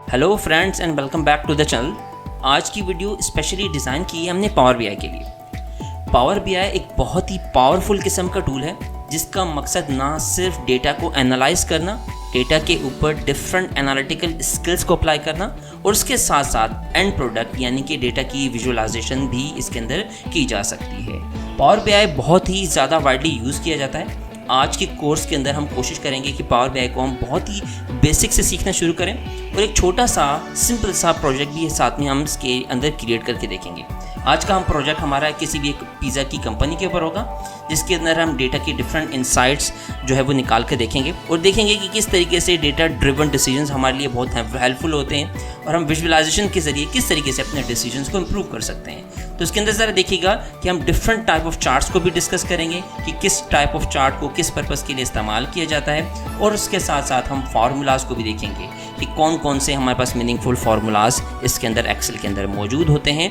Hello friends and welcome back to the channel. आज की video specially design की है हमने पावर बीआई के लिए। पावर बीआई एक बहुत ही पावरफुल किस्म का टूल है जिसका मकसद ना सिर्फ डेटा को एनालाइज करना, डेटा के ऊपर डिफरेंट एनालिटिकल स्किल्स को अप्लाई करना और उसके साथ साथ एंड प्रोडक्ट यानी कि डेटा की विजुअलाइजेशन भी इसके अंदर की जा सकती है। पावर बीआई बहुत ही ज़्यादा वाइडली यूज़ किया जाता है। आज के कोर्स के अंदर हम कोशिश करेंगे कि पावर बीआई को हम बहुत ही बेसिक से सीखना शुरू करें और एक छोटा सा सिंपल सा प्रोजेक्ट भी साथ में हम इसके अंदर क्रिएट करके देखेंगे। आज का हम प्रोजेक्ट हमारा किसी भी एक पिज़्ज़ा की कंपनी के ऊपर होगा जिसके अंदर हम डेटा की डिफरेंट इंसाइट्स जो है वो निकाल कर देखेंगे और देखेंगे कि किस तरीके से डेटा ड्रिवन डिसीजंस हमारे लिए बहुत हेल्पफुल होते हैं और हम विजुअलाइजेशन के ज़रिए किस तरीके से अपने डिसीजंस को इम्प्रूव कर सकते हैं। तो इसके अंदर ज़रा देखिएगा कि हम डिफरेंट टाइप ऑफ चार्ट्स को भी डिस्कस करेंगे कि किस टाइप ऑफ चार्ट को किस पर्पज़ के लिए इस्तेमाल किया जाता है और उसके साथ साथ हम फार्मूलाज़ को भी देखेंगे कि कौन कौन से हमारे पास मीनिंगफुल फार्मूलाज़ इसके अंदर एक्सेल के अंदर मौजूद होते हैं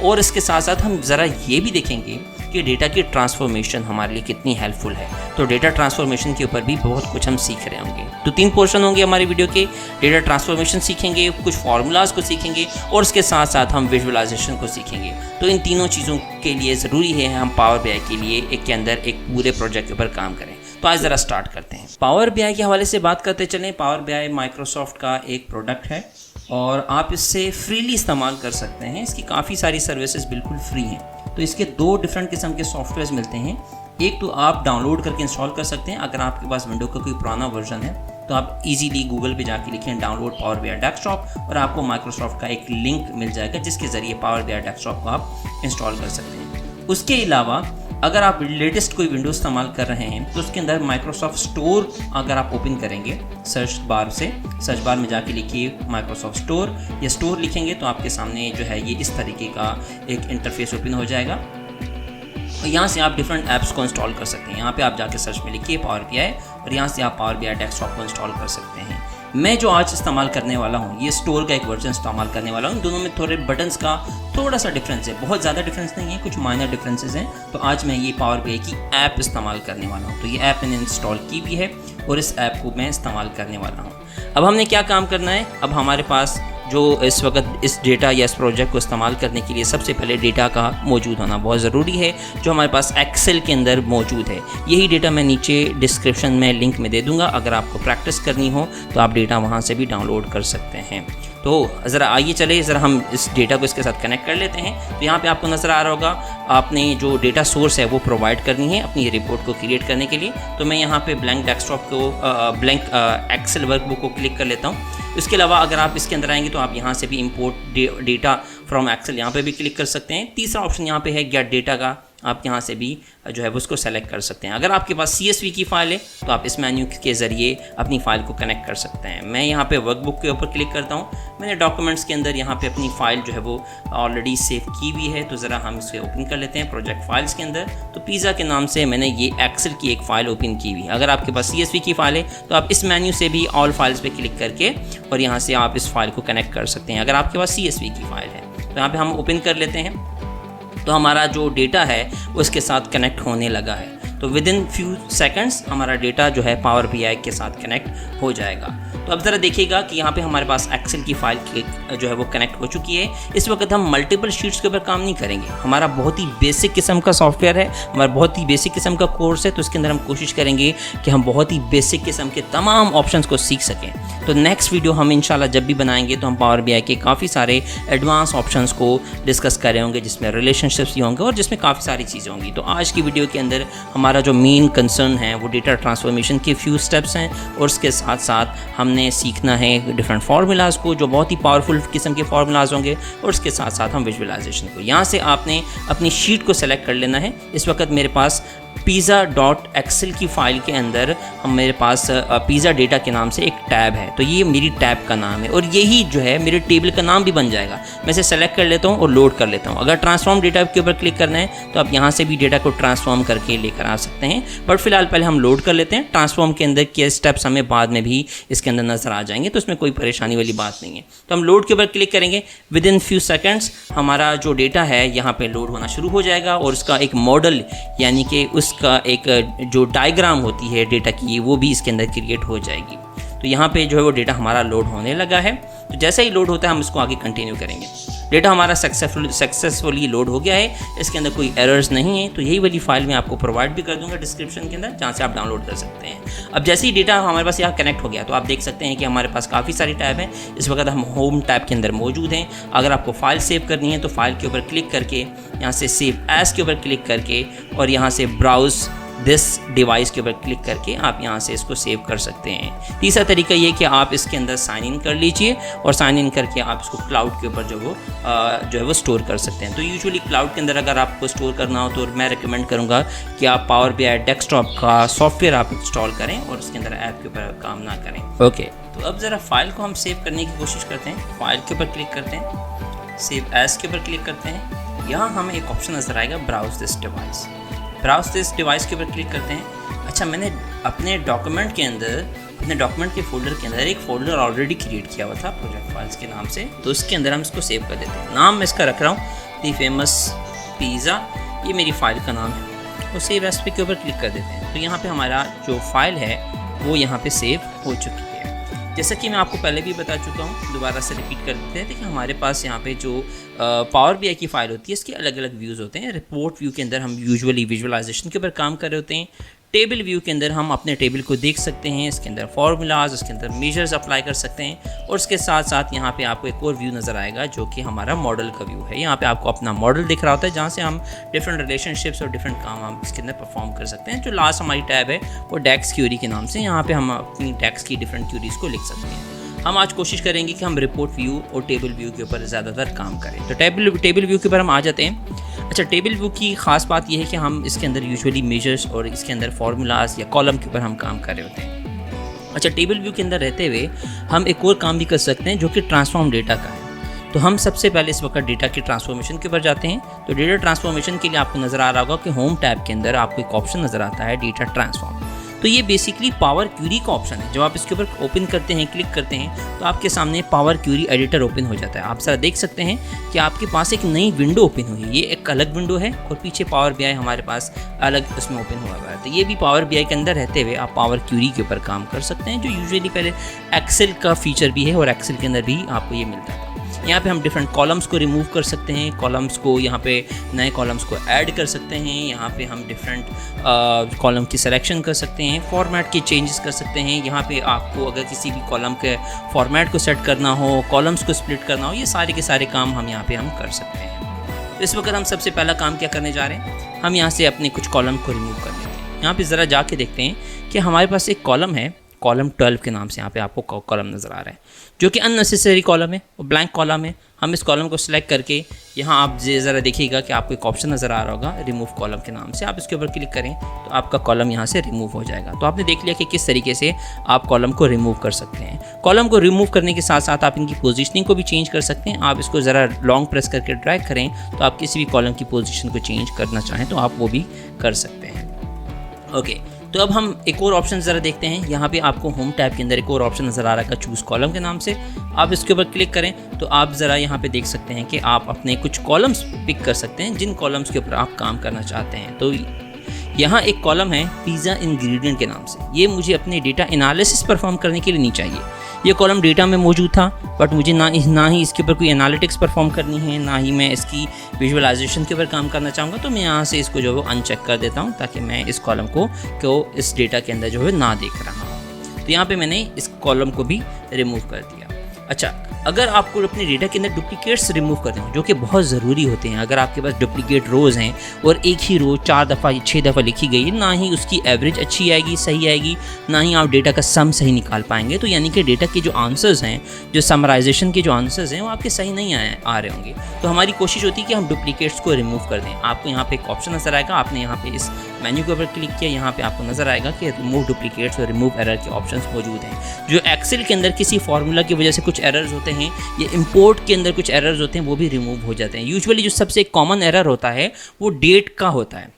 और इसके साथ साथ हम ज़रा ये भी देखेंगे कि डेटा की ट्रांसफॉर्मेशन हमारे लिए कितनी हेल्पफुल है। तो डेटा ट्रांसफॉर्मेशन के ऊपर भी बहुत कुछ हम सीख रहे होंगे। तो 3 पोर्शन होंगे हमारी वीडियो के। डेटा ट्रांसफॉर्मेशन सीखेंगे, कुछ फार्मूलाज़ को सीखेंगे और उसके साथ साथ हम विजुअलाइजेशन को सीखेंगे। तो इन तीनों चीज़ों के लिए ज़रूरी है हम पावर बीआई के लिए एक के अंदर एक पूरे प्रोजेक्ट के ऊपर काम करें। तो आज ज़रा स्टार्ट करते हैं। पावर बीआई के हवाले से बात करते चलें। पावर बीआई माइक्रोसॉफ्ट का एक प्रोडक्ट है और आप इससे फ्रीली इस्तेमाल कर सकते हैं। इसकी काफ़ी सारी सर्विसेज बिल्कुल फ्री हैं। तो इसके 2 डिफरेंट किस्म के सॉफ्टवेयर मिलते हैं। एक तो आप डाउनलोड करके इंस्टॉल कर सकते हैं। अगर आपके पास विंडो का कोई पुराना वर्जन है तो आप इजीली गूगल पे जाके लिखें डाउनलोड पावर बीआई डेस्कटॉप और आपको माइक्रोसॉफ्ट का एक लिंक मिल जाएगा जिसके ज़रिए पावर बीआई डेस्कटॉप को आप इंस्टॉल कर सकते हैं। उसके अलावा अगर आप लेटेस्ट कोई विंडो इस्तेमाल कर रहे हैं तो उसके अंदर माइक्रोसॉफ्ट स्टोर अगर आप ओपन करेंगे सर्च बार में जाके लिखिए माइक्रोसॉफ्ट स्टोर या स्टोर लिखेंगे तो आपके सामने जो है ये इस तरीके का एक इंटरफेस ओपन हो जाएगा और यहाँ से आप डिफरेंट ऐप्स को इंस्टॉल कर सकते हैं। यहाँ पे आप जाके सर्च में लिखिए पावर बीआई और यहाँ से आप पावर बीआई डेस्कटॉप को इंस्टॉल कर सकते हैं। मैं जो आज इस्तेमाल करने वाला हूँ ये स्टोर का एक वर्जन इस्तेमाल करने वाला हूँ। दोनों में थोड़े बटन्स का थोड़ा सा डिफरेंस है, बहुत ज़्यादा डिफरेंस नहीं है, कुछ माइनर डिफरेंसेस हैं। तो आज मैं ये पावर बीआई की ऐप इस्तेमाल करने वाला हूँ। तो ये ऐप मैंने इंस्टॉल की भी है और इस ऐप को मैं इस्तेमाल करने वाला हूँ। अब हमने क्या काम करना है, अब हमारे पास जो इस वक्त इस डेटा या इस प्रोजेक्ट को इस्तेमाल करने के लिए सबसे पहले डेटा का मौजूद होना बहुत ज़रूरी है जो हमारे पास एक्सेल के अंदर मौजूद है। यही डेटा मैं नीचे डिस्क्रिप्शन में लिंक में दे दूंगा। अगर आपको प्रैक्टिस करनी हो तो आप डेटा वहां से भी डाउनलोड कर सकते हैं। तो ज़रा आइए चले ज़रा हम इस डेटा को इसके साथ कनेक्ट कर लेते हैं। तो यहाँ पे आपको नज़र आ रहा होगा आपने जो डेटा सोर्स है वो प्रोवाइड करनी है अपनी रिपोर्ट को क्रिएट करने के लिए। तो मैं यहाँ पे ब्लैंक डेस्कटॉप को ब्लैंक एक्सेल वर्कबुक को क्लिक कर लेता हूँ। इसके अलावा अगर आप इसके अंदर आएंगे तो आप यहाँ से भी इंपोर्ट डेटा फ्रॉम एक्सेल यहाँ पे भी क्लिक कर सकते हैं। तीसरा ऑप्शन यहाँ पे है गेट डेटा का, आप यहाँ से भी जो है वो उसको सेलेक्ट कर सकते हैं। अगर आपके पास CSV की फ़ाइल है तो आप इस मेन्यू के ज़रिए अपनी फ़ाइल को कनेक्ट कर सकते हैं। मैं यहाँ पे वर्कबुक के ऊपर क्लिक करता हूँ। मैंने डॉक्यूमेंट्स के अंदर यहाँ पे अपनी फ़ाइल जो है वो ऑलरेडी सेव की हुई है। तो ज़रा हम इसे ओपन कर लेते हैं प्रोजेक्ट फाइल्स के अंदर। तो पिज़्ज़ा के नाम से मैंने ये एक्सेल की एक फ़ाइल ओपन की हुई है। अगर आपके पास CSV की फ़ाइल है तो आप इस मेन्यू से भी ऑल फाइल्स पर क्लिक करके और यहाँ से आप इस फाइल को कनेक्ट कर सकते हैं अगर आपके पास CSV की फ़ाइल है। तो यहाँ पर हम ओपन कर लेते हैं तो हमारा जो डेटा है वो इसके साथ कनेक्ट होने लगा है। तो विद इन फ्यू सेकंड्स हमारा डेटा जो है पावर बीआई के साथ कनेक्ट हो जाएगा। तो अब ज़रा देखिएगा कि यहाँ पे हमारे पास एक्सेल की फ़ाइल जो है वो कनेक्ट हो चुकी है। इस वक्त हम मल्टीपल शीट्स के ऊपर काम नहीं करेंगे। हमारा बहुत ही बेसिक किस्म का सॉफ्टवेयर है, हमारा बहुत ही बेसिक किस्म का कोर्स है। तो इसके अंदर हम कोशिश करेंगे कि हम बहुत ही बेसिक किस्म के तमाम ऑप्शंस को सीख सकें। तो नेक्स्ट वीडियो हम इंशाल्लाह जब भी बनाएंगे तो हम पावर बीआई के काफ़ी सारे एडवांस ऑप्शंस को डिस्कस कर रहे होंगे जिसमें रिलेशनशिप्स भी होंगे और जिसमें काफ़ी सारी चीज़ें होंगी। तो आज की वीडियो के अंदर हमारा जो मेन कंसर्न है वो डेटा ट्रांसफॉर्मेशन के फ्यू स्टेप्स हैं और उसके साथ साथ हमने सीखना है डिफरेंट फार्मूलाज़ को जो बहुत ही पावरफुल किस्म के फार्मूलाज़ होंगे और उसके साथ साथ हम विजुअलाइजेशन को। यहाँ से आपने अपनी शीट को सेलेक्ट कर लेना है। इस वक्त मेरे पास pizza.excel की फ़ाइल के अंदर मेरे पास पिज़्ज़ा डेटा के नाम से एक टैब है। तो ये मेरी टैब का नाम है और यही जो है मेरे टेबल का नाम भी बन जाएगा। मैं इसे सेलेक्ट कर लेता हूँ और लोड कर लेता हूँ। अगर ट्रांसफॉर्म डेटा के ऊपर क्लिक करना है तो आप यहाँ से भी डेटा को ट्रांसफॉर्म करके लेकर आ सकते हैं। बट फिलहाल पहले हम लोड कर लेते हैं। ट्रांसफॉर्म के अंदर के स्टेप्स हमें बाद में भी इसके अंदर नज़र आ जाएंगे तो इसमें कोई परेशानी वाली बात नहीं है। तो हम लोड के ऊपर क्लिक करेंगे, विद इन फ्यू सेकेंड्स हमारा जो डेटा है यहाँ पर लोड होना शुरू हो जाएगा और उसका एक मॉडल यानी कि उसका एक जो डायग्राम होती है डेटा की वो भी इसके अंदर क्रिएट हो जाएगी। तो यहाँ पे जो है वो डेटा हमारा लोड होने लगा है। तो जैसा ही लोड होता है हम इसको आगे कंटिन्यू करेंगे। डेटा हमारा सक्सेसफुली लोड हो गया है, इसके अंदर कोई एरर्स नहीं है। तो यही वाली फाइल मैं आपको प्रोवाइड भी कर दूंगा डिस्क्रिप्शन के अंदर, जहाँ से आप डाउनलोड कर सकते हैं। अब जैसे ही डेटा हमारे पास यहाँ कनेक्ट हो गया तो आप देख सकते हैं कि हमारे पास काफ़ी सारी टैब हैं। इस वक्त हम होम टैब के अंदर मौजूद हैं। अगर आपको फाइल सेव करनी है तो फाइल के ऊपर क्लिक करके, यहाँ से सेव एज के ऊपर क्लिक करके और यहाँ से ब्राउज दिस डिवाइस के ऊपर क्लिक करके आप यहाँ से इसको सेव कर सकते हैं। तीसरा तरीका ये कि आप इसके अंदर साइन इन कर लीजिए और साइन इन करके आप इसको क्लाउड के ऊपर जो है वो स्टोर कर सकते हैं। तो यूजुअली क्लाउड के अंदर अगर आपको स्टोर करना हो तो मैं रिकमेंड करूँगा कि आप पावर BI डेस्कटॉप का सॉफ्टवेयर आप इंस्टॉल करें और उसके अंदर ऐप के ऊपर काम ना करें। ओके, तो अब ज़रा फाइल को हम सेव करने की कोशिश करते हैं। फाइल के ऊपर क्लिक करते हैं, सेव एज के ऊपर क्लिक करते हैं। यहाँ हमें एक ऑप्शन नज़र आएगा browse this device. Browse this device के ऊपर क्लिक करते हैं। अच्छा, मैंने अपने डॉक्यूमेंट के अंदर, अपने डॉक्यूमेंट के फोल्डर के अंदर एक फ़ोल्डर ऑलरेडी क्रिएट किया हुआ था प्रोजेक्ट फाइल्स के नाम से, तो इसके अंदर हम इसको सेव कर देते हैं। नाम मैं इसका रख रहा हूँ दी फेमस पिज़्ज़ा, ये मेरी फ़ाइल का नाम है। तो सेव एज पे के ऊपर क्लिक कर देते हैं। तो यहाँ पे हमारा जो फाइल है वो यहाँ पे सेव हो चुकी है। जैसा कि मैं आपको पहले भी बता चुका हूँ, दोबारा से रिपीट कर देते हैं। देखिए हमारे पास यहाँ पे जो पावर BI की फ़ाइल होती है इसके अलग अलग व्यूज़ होते हैं। रिपोर्ट व्यू के अंदर हम यूजुअली विजुअलाइजेशन के ऊपर काम कर रहे होते हैं। टेबल व्यू के अंदर हम अपने टेबल को देख सकते हैं, इसके अंदर फार्मूलाज, इसके अंदर मेजर्स अप्लाई कर सकते हैं। और उसके साथ साथ यहाँ पे आपको एक और व्यू नज़र आएगा जो कि हमारा मॉडल का व्यू है। यहाँ पे आपको अपना मॉडल दिख रहा होता है जहाँ से हम डिफरेंट रिलेशनशिप्स और डिफरेंट काम हम इसके अंदर परफॉर्म कर सकते हैं। जो लास्ट हमारी टैब है वो डेक्स क्यूरी के नाम से, यहाँ पे हम अपनी डेक्स की डिफरेंट क्यूरीज़ को लिख सकते हैं। हम आज कोशिश करेंगे कि हम रिपोर्ट व्यू और टेबल व्यू के ऊपर ज़्यादातर काम करें। तो टेबल व्यू के ऊपर हम आ जाते हैं। अच्छा, टेबल व्यू की ख़ास बात यह है कि हम इसके अंदर यूजुअली मेजर्स और इसके अंदर फार्मूलाज या कॉलम के ऊपर हम काम कर रहे होते हैं। अच्छा, टेबल व्यू के अंदर रहते हुए हम एक और काम भी कर सकते हैं जो कि ट्रांसफॉर्म डेटा का है। तो हम सबसे पहले इस वक्त डेटा की ट्रांसफॉर्मेशन के ऊपर जाते हैं। तो डेटा ट्रांसफॉर्मेशन के लिए आपको नज़र आ रहा होगा कि होम टैब के अंदर आपको एक ऑप्शन नज़र आता है डेटा ट्रांसफॉर्म। तो ये बेसिकली पावर क्यूरी का ऑप्शन है। जब आप इसके ऊपर ओपन करते हैं, क्लिक करते हैं, तो आपके सामने पावर क्यूरी एडिटर ओपन हो जाता है। आप ज़रा देख सकते हैं कि आपके पास एक नई विंडो ओपन हुई है। ये एक अलग विंडो है और पीछे पावर BI हमारे पास अलग उसमें ओपन हुआ है। तो ये भी पावर BI के अंदर रहते हुए आप पावर क्यूरी के ऊपर काम कर सकते हैं, जो यूजुअली पहले एक्सेल का फीचर भी है और एक्सेल के अंदर भी आपको ये मिलता है। यहाँ पे हम डिफरेंट कॉलम्स को रिमूव कर सकते हैं, कॉलम्स को यहाँ पे नए कॉलम्स को ऐड कर सकते हैं। यहाँ पे हम डिफरेंट कॉलम की सिलेक्शन कर सकते हैं, फॉर्मेट के चेंजेस कर सकते हैं। यहाँ पे आपको अगर किसी भी कॉलम के फॉर्मेट को सेट करना हो, कॉलम्स को स्प्लिट करना हो, ये सारे के सारे काम हम यहाँ पे हम कर सकते हैं। तो इस वक्त हम सबसे पहला काम क्या करने जा रहे हैं, हम यहाँ से अपने कुछ कॉलम को रिमूव कर लेते हैं। यहाँ पर ज़रा जाके देखते हैं कि हमारे पास एक कॉलम है, कॉलम 12 के नाम से यहाँ पे आपको कॉलम नज़र आ रहा है, जो कि अननेसेसरी कॉलम है और ब्लैंक कॉलम है। हम इस कॉलम को सिलेक्ट करके यहाँ आप ज़रा देखिएगा कि आपको एक ऑप्शन नज़र आ रहा होगा रिमूव कॉलम के नाम से। आप इसके ऊपर क्लिक करें तो आपका कॉलम यहाँ से रिमूव हो जाएगा। तो आपने देख लिया कि किस तरीके से आप कॉलम को रिमूव कर सकते हैं। कॉलम को रिमूव करने के साथ साथ आप इनकी पोजीशनिंग को भी चेंज कर सकते हैं। आप इसको ज़रा लॉन्ग प्रेस करके ड्रैग करें तो आप किसी भी कॉलम की पोजीशन को चेंज करना चाहें तो आप वो भी कर सकते हैं। ओके, तो अब हम एक और ऑप्शन ज़रा देखते हैं। यहाँ पे आपको होम टैब के अंदर एक और ऑप्शन नज़र आ रहा है चूज़ कॉलम के नाम से। आप इसके ऊपर क्लिक करें तो आप ज़रा यहाँ पे देख सकते हैं कि आप अपने कुछ कॉलम्स पिक कर सकते हैं जिन कॉलम्स के ऊपर आप काम करना चाहते हैं। तो यहाँ एक कॉलम है पिज़्ज़ा इंग्रेडिएंट के नाम से। ये मुझे अपने डेटा एनालिसिस परफॉर्म करने के लिए नहीं चाहिए। ये कॉलम डेटा में मौजूद था, बट मुझे ना ही इसके ऊपर कोई एनालिटिक्स परफॉर्म करनी है, ना ही मैं इसकी विजुअलाइजेशन के ऊपर काम करना चाहूँगा। तो मैं यहाँ से इसको जो है अनचेक कर देता हूँ ताकि मैं इस कॉलम को इस डेटा के अंदर जो है ना देख रहा हूँ। तो यहाँ पे मैंने इस कॉलम को भी रिमूव कर दिया। अच्छा, अगर आपको अपने डेटा के अंदर डुप्लीकेट्स रिमूव करने हो, जो कि बहुत ज़रूरी होते हैं, अगर आपके पास डुप्लीकेट रोज़ हैं और एक ही रो 4 दफ़ा 6 दफ़ा लिखी गई है, ना ही उसकी एवरेज अच्छी आएगी, सही आएगी, ना ही आप डेटा का सम सही निकाल पाएंगे। तो यानी कि डेटा के जो आंसर्स हैं, जो समराइजेशन के जो आंसर्स हैं, वो आपके सही नहीं आ रहे होंगे। तो हमारी कोशिश होती है कि हम डुप्लीकेट्स को रिमूव कर दें। आपको यहाँ पे एक ऑप्शन नज़र आएगा, आपने यहाँ पे इस मेन्यू के ऊपर क्लिक किया, यहाँ पे आपको नज़र आएगा कि रिमूव डुप्लीकेट्स और रिमूव एरर के ऑप्शंस मौजूद हैं। जो एक्सेल के अंदर किसी फार्मूला की वजह से कुछ एरर्स होते हैं, ये इंपोर्ट के अंदर कुछ एरर्स होते हैं, वो भी रिमूव हो जाते हैं। यूजुअली जो सबसे कॉमन एरर होता है वो डेट का होता है।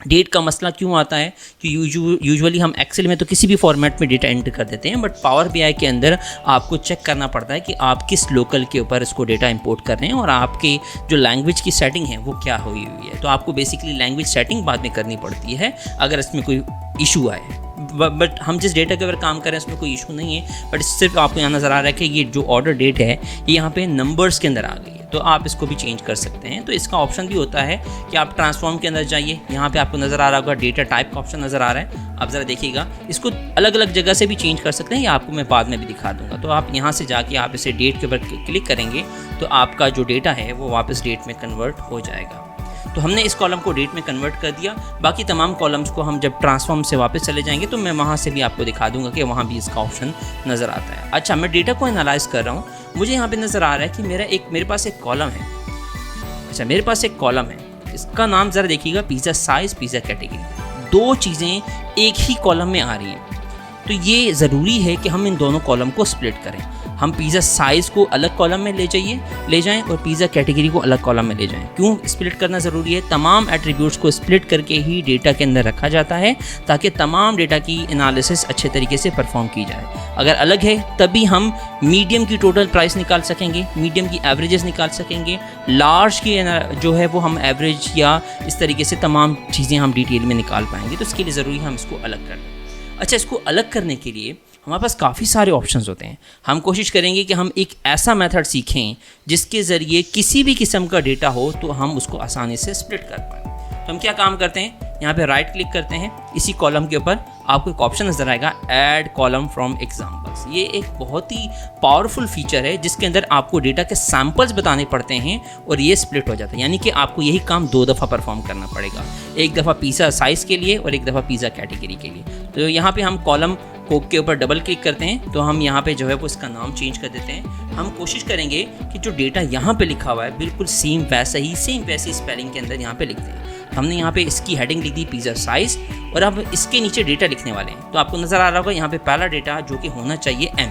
डेट का मसला क्यों आता है कि यूजुअली हम एक्सेल में तो किसी भी फॉर्मेट में डेटा एंटर कर देते हैं, बट पावर BI के अंदर आपको चेक करना पड़ता है कि आप किस लोकल के ऊपर इसको डेटा इंपोर्ट कर रहे हैं और आपके जो लैंग्वेज की सेटिंग है वो क्या हुई है। तो आपको बेसिकली लैंग्वेज सेटिंग बाद में करनी पड़ती है अगर इसमें कोई इशू आए। बट हम जिस डेटा के ऊपर काम कर रहे हैं उसमें कोई इशू नहीं है, बट सिर्फ आपको यहाँ नज़र आ रहा है कि ये जो ऑर्डर डेट है ये यहाँ पे नंबर्स के अंदर आ गई है, तो आप इसको भी चेंज कर सकते हैं। तो इसका ऑप्शन भी होता है कि आप ट्रांसफॉर्म के अंदर जाइए, यहाँ पे आपको नज़र आ रहा होगा डेटा टाइप का ऑप्शन नज़र आ रहा है, आप ज़रा देखिएगा। इसको अलग अलग जगह से भी चेंज कर सकते हैं, या आपको मैं बाद में भी दिखा दूँगा। तो आप यहाँ से जाके आप इसे डेट के ऊपर क्लिक करेंगे तो आपका जो डेटा है वो वापस डेट में कन्वर्ट हो जाएगा। तो हमने इस कॉलम को डेट में कन्वर्ट कर दिया। बाकी तमाम कॉलम्स को हम जब ट्रांसफॉर्म से वापस चले जाएंगे तो मैं वहाँ से भी आपको दिखा दूंगा कि वहाँ भी इसका ऑप्शन नज़र आता है। अच्छा, मैं डेटा को एनालाइज कर रहा हूँ, मुझे यहाँ पे नज़र आ रहा है कि मेरे पास एक कॉलम है। अच्छा, मेरे पास एक कॉलम है, इसका नाम ज़रा देखिएगा, पिज़्ज़ा साइज़, पिज़्ज़ा कैटेगरी। दो चीज़ें एक ही कॉलम में आ रही हैं, तो ये ज़रूरी है कि हम इन दोनों कॉलम को स्प्लिट करें। हम पिज़्ज़ा साइज़ को अलग कॉलम में ले जाएं और पिज़्ज़ा कैटेगरी को अलग कॉलम में ले जाएं। क्यों स्प्लिट करना ज़रूरी है? तमाम एट्रीब्यूट्स को स्प्लिट करके ही डेटा के अंदर रखा जाता है ताकि तमाम डेटा की एनालिसिस अच्छे तरीके से परफॉर्म की जाए। अगर अलग है तभी हम मीडियम की टोटल प्राइस निकाल सकेंगे, मीडियम की एवरेजेस निकाल सकेंगे, लार्ज की जो है वो हम एवरेज या इस तरीके से तमाम चीज़ें हम डिटेल में निकाल पाएंगे। तो इसके लिए ज़रूरी है हम इसको अलग कर दें। अच्छा, इसको अलग करने के लिए हमारे पास काफ़ी सारे ऑप्शंस होते हैं। हम कोशिश करेंगे कि हम एक ऐसा मेथड सीखें जिसके ज़रिए किसी भी किस्म का डेटा हो तो हम उसको आसानी से स्प्लिट कर पाएँ। तो हम क्या काम करते हैं, यहाँ पे राइट क्लिक करते हैं, इसी कॉलम के ऊपर आपको एक ऑप्शन नज़र आएगा, ऐड कॉलम फ्रॉम एग्जाम्पल्स। ये एक बहुत ही पावरफुल फीचर है जिसके अंदर आपको डेटा के सैम्पल्स बताने पड़ते हैं और ये स्प्लिट हो जाता है। यानी कि आपको यही काम 2 दफ़ा परफॉर्म करना पड़ेगा, एक दफ़ा पिज़्ज़ा साइज़ के लिए और एक दफ़ा पिज़्ज़ा कैटेगरी के लिए। तो यहाँ पे हम कॉलम के ऊपर डबल क्लिक करते हैं तो हम यहाँ पे जो है वो इसका नाम चेंज कर देते हैं। हम कोशिश करेंगे कि जो डेटा यहाँ पे लिखा हुआ है बिल्कुल सेम वैसी स्पेलिंग के अंदर यहाँ पे लिखते हैं। हमने यहाँ पे इसकी हेडिंग लिख दी पिज़्ज़ा साइज़ और अब इसके नीचे डेटा लिखने वाले हैं। तो आपको नज़र आ रहा होगा यहाँ पे पहला डेटा जो कि होना चाहिए M,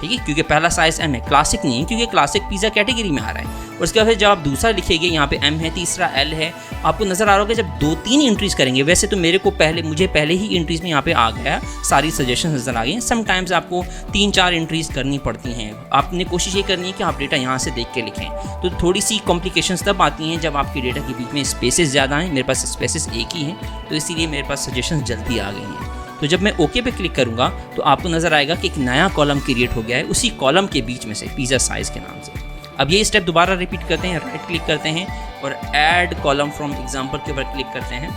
ठीक है, क्योंकि पहला साइज़ M है, क्लासिक नहीं है क्योंकि क्लासिक पिज़्ज़ा कैटेगरी में आ रहा है। और उसके बाद जब आप दूसरा लिखेंगे यहाँ पे M है, तीसरा L है, आपको नज़र आ रहा होगा जब 2-3 एंट्रीज़ करेंगे। वैसे तो मुझे पहले ही एंट्रीज़ में यहाँ पे आ गया, सारी सजेशन नज़र आ गई हैं। समटाइम्स आपको 3-4 एंट्रीज़ करनी पड़ती हैं। आपने कोशिश ये करनी है कि आप डेटा यहाँ से देख के लिखें। तो थोड़ी सी कॉम्प्लिकेशंस तब आती हैं जब आपके डेटा के बीच में स्पेसेस ज़्यादा हैं। मेरे पास स्पेसेस एक ही हैं तो इसीलिए मेरे पास सजेशन जल्दी आ गई हैं। तो जब मैं ओके पे क्लिक करूँगा तो आपको नज़र आएगा कि एक नया कॉलम क्रिएट हो गया है उसी कॉलम के बीच में से, पिज़्ज़ा साइज़ के नाम से। अब ये स्टेप दोबारा रिपीट करते हैं, राइट क्लिक करते हैं और ऐड कॉलम फ्रॉम एग्जाम्पल के ऊपर क्लिक करते हैं।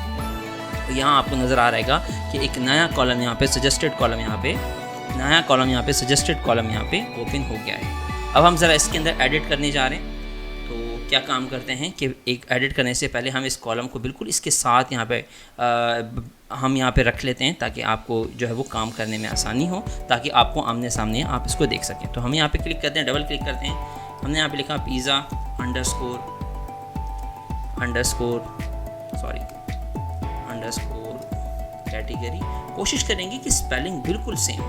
तो यहाँ आपको नज़र आ रहेगा कि एक नया कॉलम यहाँ पे सजेस्टेड कॉलम यहाँ पे ओपन हो गया है। अब हम ज़रा इसके अंदर एडिट करने जा रहे हैं। तो क्या काम करते हैं कि एक एडिट करने से पहले हम इस कॉलम को बिल्कुल इसके साथ यहाँ पे हम यहाँ पे रख लेते हैं ताकि आपको जो है वो काम करने में आसानी हो, ताकि आपको आमने सामने आप इसको देख सकें। तो हम यहाँ पे क्लिक करते हैं, डबल क्लिक करते हैं। हमने यहाँ पे लिखा पिज़्ज़ा अंडरस्कोर कैटेगरी। कोशिश करेंगे कि स्पेलिंग बिल्कुल सेम।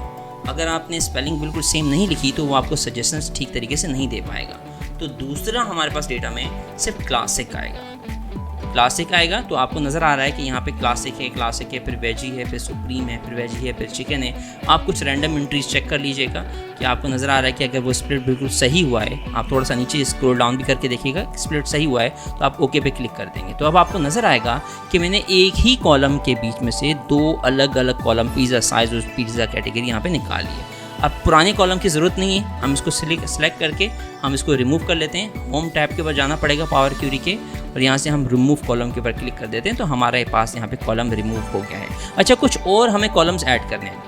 अगर आपने स्पेलिंग बिल्कुल सेम नहीं लिखी तो वो आपको सजेशंस ठीक तरीके से नहीं दे पाएगा। तो दूसरा हमारे पास डेटा में सिर्फ क्लासिक आएगा। तो आपको नज़र आ रहा है कि यहाँ पे क्लासिक है, फिर वेजी है, फिर सुप्रीम है, फिर वेजी है, फिर चिकन है। आप कुछ रैंडम एंट्रीज चेक कर लीजिएगा कि आपको नज़र आ रहा है कि अगर वो स्प्लिट बिल्कुल सही हुआ है, आप थोड़ा सा नीचे स्क्रॉल डाउन भी करके देखिएगा, स्प्लिट सही हुआ है तो आप ओके पे क्लिक कर देंगे। तो अब आपको नज़र आएगा कि मैंने एक ही कॉलम के बीच में से 2 अलग अलग कॉलम पिज़्ज़ा साइज़ और पिज़्ज़ा कैटेगरी यहाँ पे निकाल लिए। अब पुराने कॉलम की ज़रूरत नहीं है, हम इसको सेलेक्ट करके हम इसको रिमूव कर लेते हैं। होम टैब के ऊपर जाना पड़ेगा पावर क्वेरी के और यहाँ से हम रिमूव कॉलम के ऊपर क्लिक कर देते हैं। तो हमारे पास यहाँ पे कॉलम रिमूव हो गया है। अच्छा, कुछ और हमें कॉलम्स ऐड करने हैं।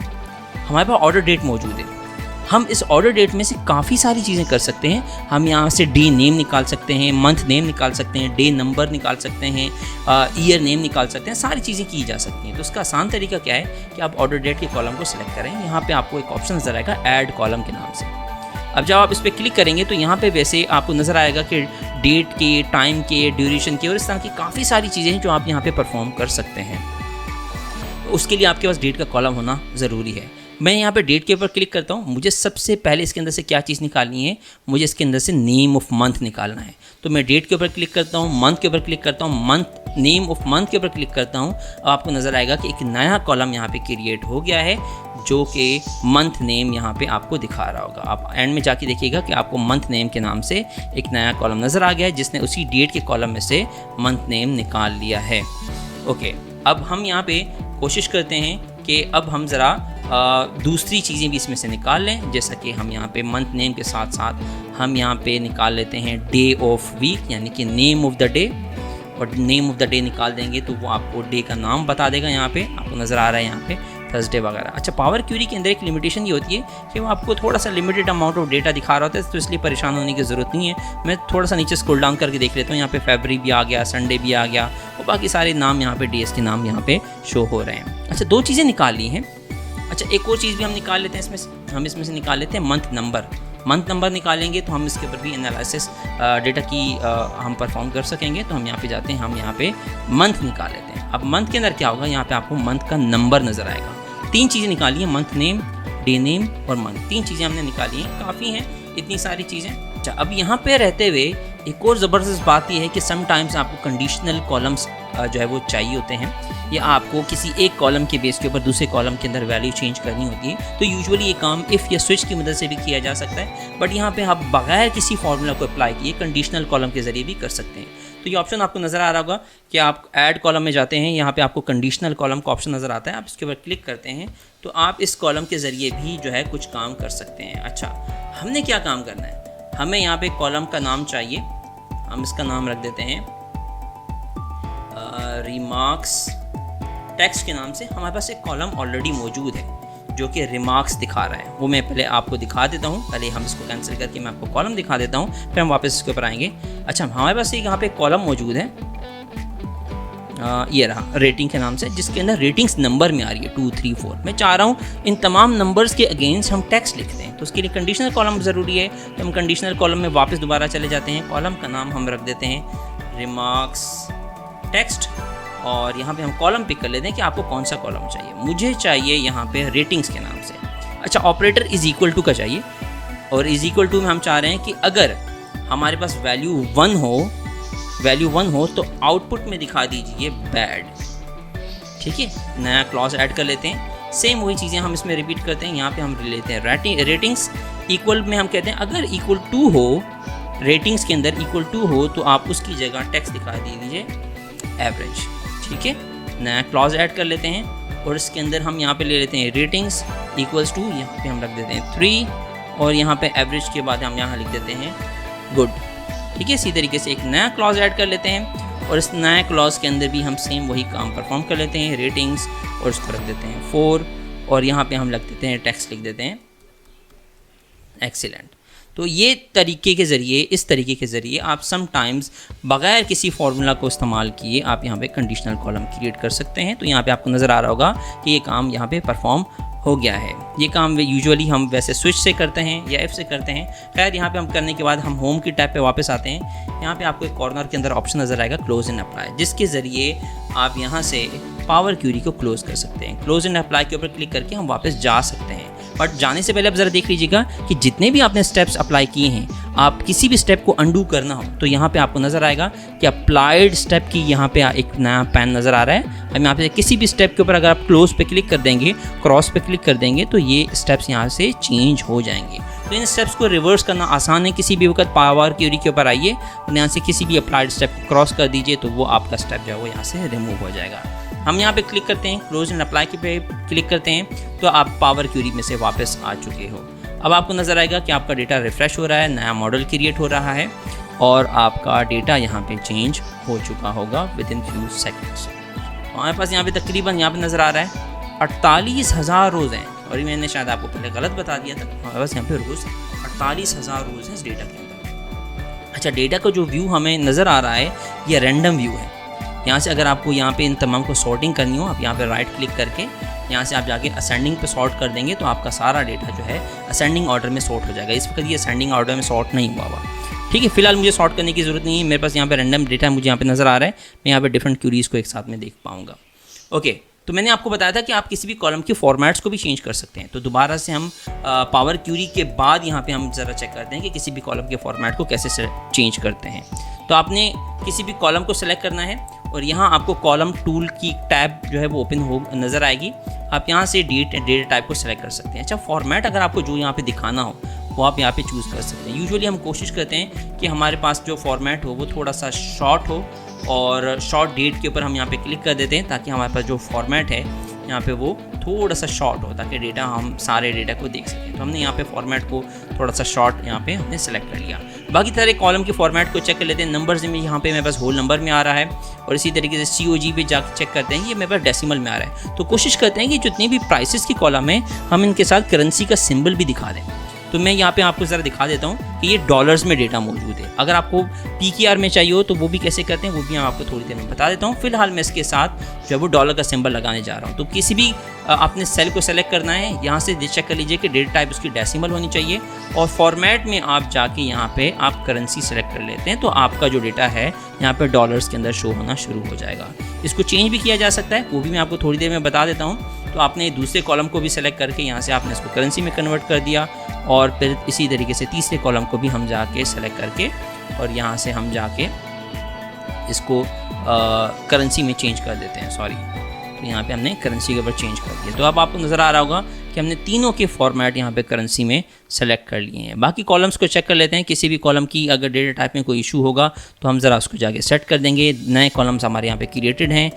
हमारे पास ऑर्डर डेट मौजूद है। हम इस ऑर्डर डेट में से काफ़ी सारी चीज़ें कर सकते हैं। हम यहाँ से डे नेम निकाल सकते हैं, मंथ नेम निकाल सकते हैं, डे नंबर निकाल सकते हैं, ईयर नेम निकाल सकते हैं, सारी चीज़ें की जा सकती हैं। तो उसका आसान तरीका क्या है कि आप ऑर्डर डेट के कॉलम को सिलेक्ट करें। यहाँ पे आपको एक ऑप्शन नज़र आएगा ऐड कॉलम के नाम से। अब जब आप इस पर क्लिक करेंगे तो यहाँ पे वैसे आपको नज़र आएगा कि डेट के, टाइम के, ड्यूरेशन के और इस तरह की काफ़ी सारी चीज़ें हैं जो आप यहाँ पे परफॉर्म कर सकते हैं। उसके लिए आपके पास डेट का कॉलम होना ज़रूरी है। मैं यहाँ पे डेट के ऊपर क्लिक करता हूँ। मुझे सबसे पहले इसके अंदर से क्या चीज़ निकालनी है, मुझे इसके अंदर से नेम ऑफ मंथ निकालना है। तो मैं डेट के ऊपर क्लिक करता हूँ, मंथ के ऊपर क्लिक करता हूँ, नेम ऑफ मंथ के ऊपर क्लिक करता हूँ। आपको नज़र आएगा कि एक नया कॉलम यहाँ पे क्रिएट हो गया है जो कि मंथ नेम यहाँ पे आपको दिखा रहा होगा। आप एंड में जाके देखिएगा कि आपको मंथ नेम के नाम से एक नया कॉलम नज़र आ गया है जिसने उसी डेट के कॉलम में से मंथ नेम निकाल लिया है। ओके, अब हम यहाँ पे कोशिश करते हैं कि अब हम ज़रा दूसरी चीज़ें भी इसमें से निकाल लें, जैसा कि हम यहाँ पे मंथ नेम के साथ साथ हम यहाँ पे निकाल लेते हैं डे ऑफ वीक, यानी कि नेम ऑफ द डे। और नेम ऑफ द डे निकाल देंगे तो वो आपको डे का नाम बता देगा। यहाँ पे आपको नज़र आ रहा है यहाँ पे थर्सडे वगैरह। अच्छा, पावर क्यूरी के अंदर एक लिमिटेशन ये होती है कि वो आपको थोड़ा सा लिमिटेड अमाउंट ऑफ डेटा दिखा रहा होता है, तो इसलिए परेशान होने की ज़रूरत नहीं है। मैं थोड़ा सा नीचे स्क्रॉल डाउन करके देख लेता हूँ, यहाँ पे फरवरी भी आ गया, संडे भी आ गया और बाकी सारे नाम यहाँ पे डेज के नाम यहाँ पे शो हो रहे हैं। अच्छा, 2 चीज़ें निकाल ली हैं। अच्छा, एक और चीज़ भी हम निकाल लेते हैं इसमें से, हम इसमें से निकाल लेते हैं मंथ नंबर। मंथ नंबर निकालेंगे तो हम इसके ऊपर भी एनालिसिस डेटा की हम परफॉर्म कर सकेंगे। तो हम यहाँ पे जाते हैं, हम यहाँ पे मंथ निकाल लेते हैं। अब मंथ के अंदर क्या होगा, यहाँ पे आपको मंथ का नंबर नज़र आएगा। 3 चीज़ें निकाली हैं, मंथ नेम, डे नेम और मंथ। 3 चीज़ें हमने निकाली हैं, काफ़ी हैं इतनी सारी चीज़ें। अच्छा, अब यहाँ पे रहते हुए एक और ज़बरदस्त बात यह है कि समटाइम्स आपको कंडीशनल कॉलम्स जो है वो चाहिए होते हैं, या आपको किसी एक कॉलम के बेस के ऊपर दूसरे कॉलम के अंदर वैल्यू चेंज करनी होती है। तो यूजुअली ये काम इफ़ या स्विच की मदद से भी किया जा सकता है, बट यहाँ पे आप बगैर किसी फार्मूला को अप्लाई किए कंडीशनल कॉलम के ज़रिए भी कर सकते हैं। तो ये ऑप्शन आपको नज़र आ रहा होगा कि आप ऐड कॉलम में जाते हैं, यहाँ पे आपको कंडीशनल कॉलम का ऑप्शन नज़र आता है, आप इसके ऊपर क्लिक करते हैं तो आप इस कॉलम के ज़रिए भी जो है कुछ काम कर सकते हैं। अच्छा, हमने क्या काम करना है, हमें यहाँ पे कॉलम का नाम चाहिए, हम इसका नाम रख देते हैं रिमार्क्स टेक्स्ट के नाम से। हमारे पास एक कॉलम ऑलरेडी मौजूद है जो कि रिमार्क्स दिखा रहा है, वो मैं पहले आपको दिखा देता हूँ। पहले हम इसको कैंसिल करके मैं आपको कॉलम दिखा देता हूँ, फिर हम वापस इसके ऊपर आएंगे। अच्छा, हमारे पास एक यहाँ पे कॉलम मौजूद है, ये रहा रेटिंग के नाम से, जिसके अंदर रेटिंग्स नंबर में आ रही है 2, 3, 4। मैं चाह रहा हूँ इन तमाम नंबर्स के अगेंस्ट हम टेक्स्ट लिखते हैं, तो उसके लिए कंडीशनल कॉलम ज़रूरी है। तो हम कंडीशनल कॉलम में वापस दोबारा चले जाते हैं, कॉलम का नाम हम रख देते हैं रिमार्क्स टेक्स्ट, और यहाँ पे हम कॉलम पिक कर लेते हैं कि आपको कौन सा कॉलम चाहिए। मुझे चाहिए यहाँ पे रेटिंग्स के नाम से। अच्छा, ऑपरेटर इज़ इक्वल टू का चाहिए, और इज़ इक्वल टू में हम चाह रहे हैं कि अगर हमारे पास वैल्यू 1 हो तो आउटपुट में दिखा दीजिए बैड। ठीक है, नया क्लॉज ऐड कर लेते हैं, सेम वही चीज़ें हम इसमें रिपीट करते हैं। यहाँ पे हम लेते हैं रेटिंग्स इक्वल में हम कहते हैं अगर इक्वल टू हो, रेटिंग्स के अंदर इक्वल टू हो तो आप उसकी जगह टेक्स्ट दिखा दीजिए एवरेज। ठीक है, नया क्लॉज ऐड कर लेते हैं और इसके अंदर हम यहाँ पे ले लेते हैं रेटिंग्स इक्वल्स टू, यहाँ पे हम रख देते हैं 3, और यहाँ पे एवरेज के बाद हम यहाँ लिख देते हैं गुड। ठीक है, इसी तरीके से एक नया क्लॉज ऐड कर लेते हैं और इस नए क्लॉज के अंदर भी हम सेम वही काम परफॉर्म कर लेते हैं, रेटिंग्स, और इसको रख देते हैं 4, और यहाँ पे हम रख देते हैं टेक्स्ट लिख देते हैं एक्सीलेंट। तो ये तरीके के ज़रिए, इस तरीके के ज़रिए आप समटाइम्स बग़ैर किसी फार्मूला को इस्तेमाल किए आप यहाँ पे कंडीशनल कॉलम क्रिएट कर सकते हैं। तो यहाँ पे आपको नज़र आ रहा होगा कि ये काम यहाँ पे परफॉर्म हो गया है। ये काम यूजुअली हम वैसे स्विच से करते हैं या एफ से करते हैं। खैर, यहाँ पे हम करने के बाद हम होम की टैब पे वापस आते हैं। यहाँ पे आपको एक कॉर्नर के अंदर ऑप्शन नज़र आएगा क्लोज एंड अप्लाई, जिसके ज़रिए आप यहाँ से पावर क्यूरी को क्लोज़ कर सकते हैं। क्लोज एंड अप्लाई के ऊपर क्लिक करके हम वापस जा सकते हैं। बट जाने से पहले आप ज़रा देख लीजिएगा कि जितने भी आपने स्टेप्स अप्लाई किए हैं, आप किसी भी स्टेप को अंडू करना हो तो यहाँ पे आपको नज़र आएगा कि अप्लाइड स्टेप की यहाँ पे एक नया पैन नज़र आ रहा है। अब यहाँ पे किसी भी स्टेप के ऊपर अगर आप क्लोज पे क्लिक कर देंगे, क्रॉस पे क्लिक कर देंगे तो ये स्टेप्स यहाँ से चेंज हो जाएंगे। तो इन स्टेप्स को रिवर्स करना आसान है। किसी भी वक्त पावर क्यूरी के ऊपर आइए और यहाँ से किसी भी अप्लाइड स्टेप को क्रॉस कर दीजिए तो वो आपका स्टेप जो है वो यहाँ से रिमूव हो जाएगा। हम यहाँ पे क्लिक करते हैं, क्लोज एंड अप्लाई पे क्लिक करते हैं तो आप पावर क्यूरी में से वापस आ चुके हो। अब आपको नज़र आएगा कि आपका डेटा रिफ़्रेश हो रहा है, नया मॉडल क्रिएट हो रहा है और आपका डेटा यहाँ पे चेंज हो चुका होगा विद इन फ्यू सेकेंड्स। हमारे पास यहाँ पे तकरीबन यहाँ पे नज़र आ रहा है 48,000 रोज़ हैं, और मैंने शायद आपको पहले गलत बता दिया था। हमारे पास यहाँ पे रोज़ 48,000 रोज़ हैं इस डेटा के अंदर। अच्छा, डेटा का जो व्यू हमें नज़र आ रहा है ये रैंडम व्यू है। यहाँ से अगर आपको यहाँ पे इन तमाम को सॉर्टिंग करनी हो, आप यहाँ पे राइट क्लिक करके यहाँ से आप जाके असेंडिंग पे सॉर्ट कर देंगे तो आपका सारा डेटा जो है असेंडिंग ऑर्डर में सॉर्ट हो जाएगा। इस वक्त ये असेंडिंग ऑर्डर में सॉर्ट नहीं हुआ हुआ। ठीक है, फिलहाल मुझे सॉर्ट करने की ज़रूरत नहीं है, मेरे पास यहाँ पे रैंडम डेटा मुझे यहाँ पे नज़र आ रहा है। मैं यहाँ पे डिफरेंट क्यूरीज़ को एक साथ में देख पाऊँगा। ओके, तो मैंने आपको बताया था कि आप किसी भी कॉलम के फॉर्मेट्स को भी चेंज कर सकते हैं। तो दोबारा से हम पावर क्यूरी के बाद यहाँ पे हम ज़रा चेक करते हैं कि किसी भी कॉलम के फॉर्मेट को कैसे चेंज करते हैं। तो आपने किसी भी कॉलम को सेलेक्ट करना है और यहाँ आपको कॉलम टूल की टैब जो है वो ओपन हो नज़र आएगी। आप यहाँ से डेटा टाइप को सेलेक्ट कर सकते हैं। अच्छा, फॉर्मेट अगर आपको जो यहाँ पे दिखाना हो वो आप यहाँ पे चूज़ कर सकते हैं। यूजुअली हम कोशिश करते हैं कि हमारे पास जो फॉर्मेट हो वो थोड़ा सा शॉर्ट हो और शॉर्ट डेट के ऊपर हम यहाँ पे क्लिक कर देते हैं ताकि हमारे पास जो फॉर्मेट है यहाँ पे वो थोड़ा सा शॉर्ट हो ताकि डेटा हम सारे डेटा को देख सकें। तो हमने यहाँ पे फॉर्मेट को थोड़ा सा शॉर्ट यहाँ पे हमने सेलेक्ट कर लिया। बाकी सारे कॉलम के फॉर्मेट को चेक कर लेते हैं। नंबर्स में यहाँ पे मेरे पास होल नंबर में आ रहा है और इसी तरीके से COG पे जाकर चेक करते हैं, ये मेरे पास डेसिमल में आ रहा है। तो कोशिश करते हैं कि जितनी भी प्राइसेस की कॉलम है हम इनके साथ करेंसी का सिंबल भी दिखा दें। तो मैं यहाँ पे आपको ज़रा दिखा देता हूँ कि ये डॉलर्स में डेटा मौजूद है। अगर आपको PKR में चाहिए हो तो वो भी कैसे करते हैं वो भी मैं आपको थोड़ी देर में बता देता हूँ। फिलहाल मैं इसके साथ जो है वो डॉलर का सिंबल लगाने जा रहा हूँ। तो किसी भी आपने सेल को सेलेक्ट करना है, यहाँ से चेक कर लीजिए कि डेटा टाइप उसकी डेसिमल होनी चाहिए और फॉर्मेट में आप जाके यहाँ पे आप करेंसी सेलेक्ट कर लेते हैं तो आपका जो डेटा है यहाँ पे डॉलर्स के अंदर शो होना शुरू हो जाएगा। इसको चेंज भी किया जा सकता है, वो भी मैं आपको थोड़ी देर में बता देता हूँ। तो आपने दूसरे कॉलम को भी सेलेक्ट करके यहाँ से आपने इसको करेंसी में कन्वर्ट कर दिया और फिर इसी तरीके से तीसरे कॉलम को भी हम जाके सेलेक्ट करके और यहाँ से हम जाके इसको करेंसी में चेंज कर देते हैं। सॉरी, तो यहाँ पे हमने करेंसी के ऊपर चेंज कर दिया। तो अब आपको नज़र आ रहा होगा कि हमने तीनों के फॉर्मेट यहाँ पे करेंसी में सेलेक्ट कर लिए हैं। बाकी कॉलम्स को चेक कर लेते हैं। किसी भी कॉलम की अगर डेटा टाइप में कोई इशू होगा तो हम ज़रा उसको जाके सेट कर देंगे। नए कॉलम्स हमारे यहाँ पे क्रिएटेड हैं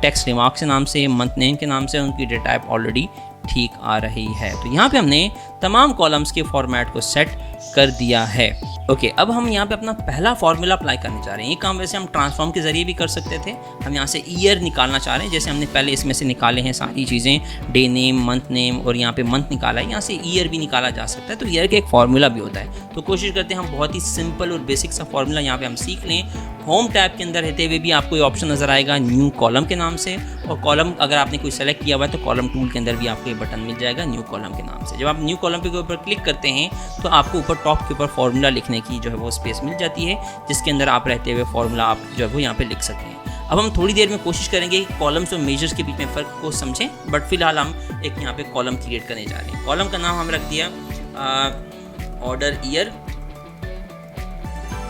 टेक्स्ट रिमार्क्स के नाम से, मंथ नेम के नाम से, उनकी डेटा टाइप ऑलरेडी ठीक आ रही है। तो यहाँ पे हमने तमाम कॉलम्स के फॉर्मेट को सेट कर दिया है। ओके, अब हम यहाँ पे अपना पहला फॉर्मूला अप्लाई करने जा रहे हैं। ये काम वैसे हम ट्रांसफॉर्म के ज़रिए भी कर सकते थे। हम यहाँ से ईयर निकालना चाह रहे हैं, जैसे हमने पहले इसमें से निकाले हैं सारी चीज़ें, डे नेम, मंथ नेम और यहाँ पे मंथ निकाला है। यहाँ से ईयर भी निकाला जा सकता है। तो ईयर का एक फार्मूला भी होता है। तो कोशिश करते हैं हम बहुत ही सिंपल और बेसिक सा फार्मूला यहाँ पे हम सीख लें। होम टैब के अंदर रहते हुए भी आपको ये ऑप्शन नज़र आएगा न्यू कॉलम के नाम से, और कॉलम अगर आपने कोई सेलेक्ट किया हुआ है तो कॉलम टूल के अंदर भी आपको ये बटन मिल जाएगा न्यू कॉलम के नाम से। जब आप न्यू कॉलम के ऊपर क्लिक करते हैं तो आपको ऊपर टॉप के ऊपर फार्मूला लिखने की जो है वो स्पेस मिल जाती है, जिसके अंदर आप रहते हुए फार्मूला आप जो है वो यहाँ पे लिख सकते हैं। अब हम थोड़ी देर में कोशिश करेंगे कि कॉलम्स और मेजर्स के बीच में फ़र्क को समझें, बट फिलहाल हम एक यहाँ पे कॉलम क्रिएट करने जा रहे हैं। कॉलम का नाम हम रख दिया ऑर्डर ईयर,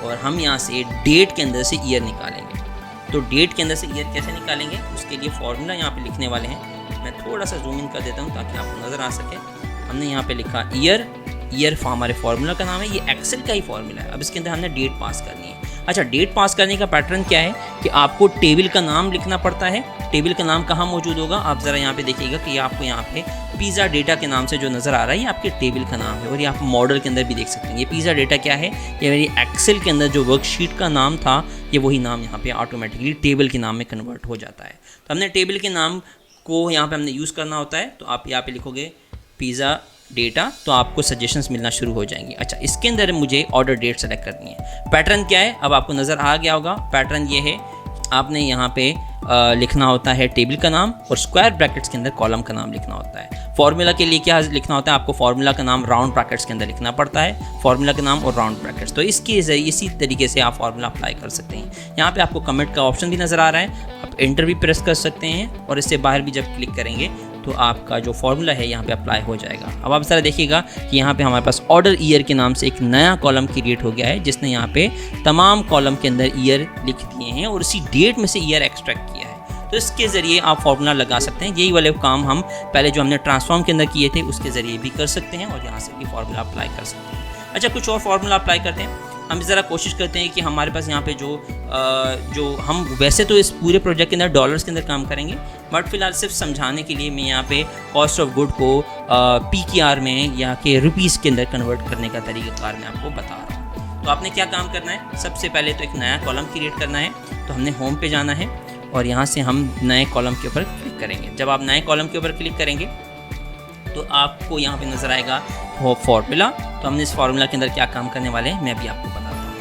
और हम यहाँ से डेट के अंदर से ईयर निकालेंगे। तो डेट के अंदर से ईयर कैसे निकालेंगे उसके लिए फॉर्मूला यहाँ पे लिखने वाले हैं। मैं थोड़ा सा जूम इन कर देता हूँ ताकि आपको नज़र आ सके। हमने यहाँ पे लिखा ईयर, ईयर हमारे फार्मूला का नाम है, ये एक्सेल का ही फार्मूला है। अब इसके अंदर हमने डेट पास करनी है। अच्छा, डेट पास करने का पैटर्न क्या है कि आपको टेबल का नाम लिखना पड़ता है। टेबल का नाम कहाँ मौजूद होगा, आप ज़रा यहाँ पे देखिएगा कि आपको यहाँ पे पिज़्ज़ा डेटा के नाम से जो नज़र आ रहा है ये आपके टेबल का नाम है। और ये आप मॉडल के अंदर भी देख सकते हैं। ये पिज़्ज़ा डेटा क्या है, ये मेरी एक्सेल के अंदर जो वर्कशीट का नाम था ये वही नाम यहाँ पे ऑटोमेटिकली टेबल के नाम में कन्वर्ट हो जाता है। तो हमने टेबल के नाम को यहाँ पे हमने यूज़ करना होता है। तो आप यहाँ पे लिखोगे पिज़्ज़ा डेटा, तो आपको सजेशंस मिलना शुरू हो जाएंगे। अच्छा, इसके अंदर मुझे ऑर्डर डेट सेलेक्ट करनी है। पैटर्न क्या है, अब आपको नज़र आ गया होगा। पैटर्न ये है, आपने यहाँ पे लिखना होता है टेबल का नाम और स्क्वायर ब्रैकेट्स के अंदर कॉलम का नाम लिखना होता है। फार्मूला के लिए क्या लिखना होता है, आपको फार्मूला का नाम राउंड ब्रैकेट्स के अंदर लिखना पड़ता है, फार्मूला का नाम और राउंड ब्रैकेट्स। तो इसके ज़रिए इसी तरीके से आप फार्मूला अप्लाई कर सकते हैं। यहाँ पे आपको कमेंट का ऑप्शन भी नज़र आ रहा है, आप एंटर भी प्रेस कर सकते हैं और इससे बाहर भी जब क्लिक करेंगे तो आपका जो फार्मूला है यहाँ पे अप्लाई हो जाएगा। अब आप ज़रा देखिएगा कि यहाँ पे हमारे पास ऑर्डर ईयर के नाम से एक नया कॉलम क्रिएट हो गया है, जिसने यहाँ पे तमाम कॉलम के अंदर ईयर लिख दिए हैं और इसी डेट में से ईयर एक्सट्रैक्ट किया है। तो इसके ज़रिए आप फार्मूला लगा सकते हैं। यही वाले काम हम पहले जो हमने ट्रांसफॉर्म के अंदर किए थे उसके ज़रिए भी कर सकते हैं और यहाँ से भी फार्मूला अप्लाई कर सकते हैं। अच्छा, कुछ और फार्मूला अप्लाई करते हैं। हम ज़रा कोशिश करते हैं कि हमारे पास यहाँ पे जो हम वैसे तो इस पूरे प्रोजेक्ट के अंदर डॉलर्स के अंदर काम करेंगे, बट फिलहाल सिर्फ समझाने के लिए मैं यहाँ पे कॉस्ट ऑफ गुड को PKR में या के रुपीज़ के अंदर कन्वर्ट करने का तरीक़ाकार मैं आपको बता रहा हूँ। तो आपने क्या काम करना है, सबसे पहले तो एक नया कॉलम क्रिएट करना है। तो हमने होम पे जाना है और यहाँ से हम नए कॉलम के ऊपर क्लिक करेंगे। जब आप नए कॉलम के ऊपर क्लिक करेंगे तो आपको यहाँ पे नज़र आएगा फार्मूला। तो हमने इस फार्मूला के अंदर क्या काम करने वाले हैं मैं भी आपको बताता हूँ।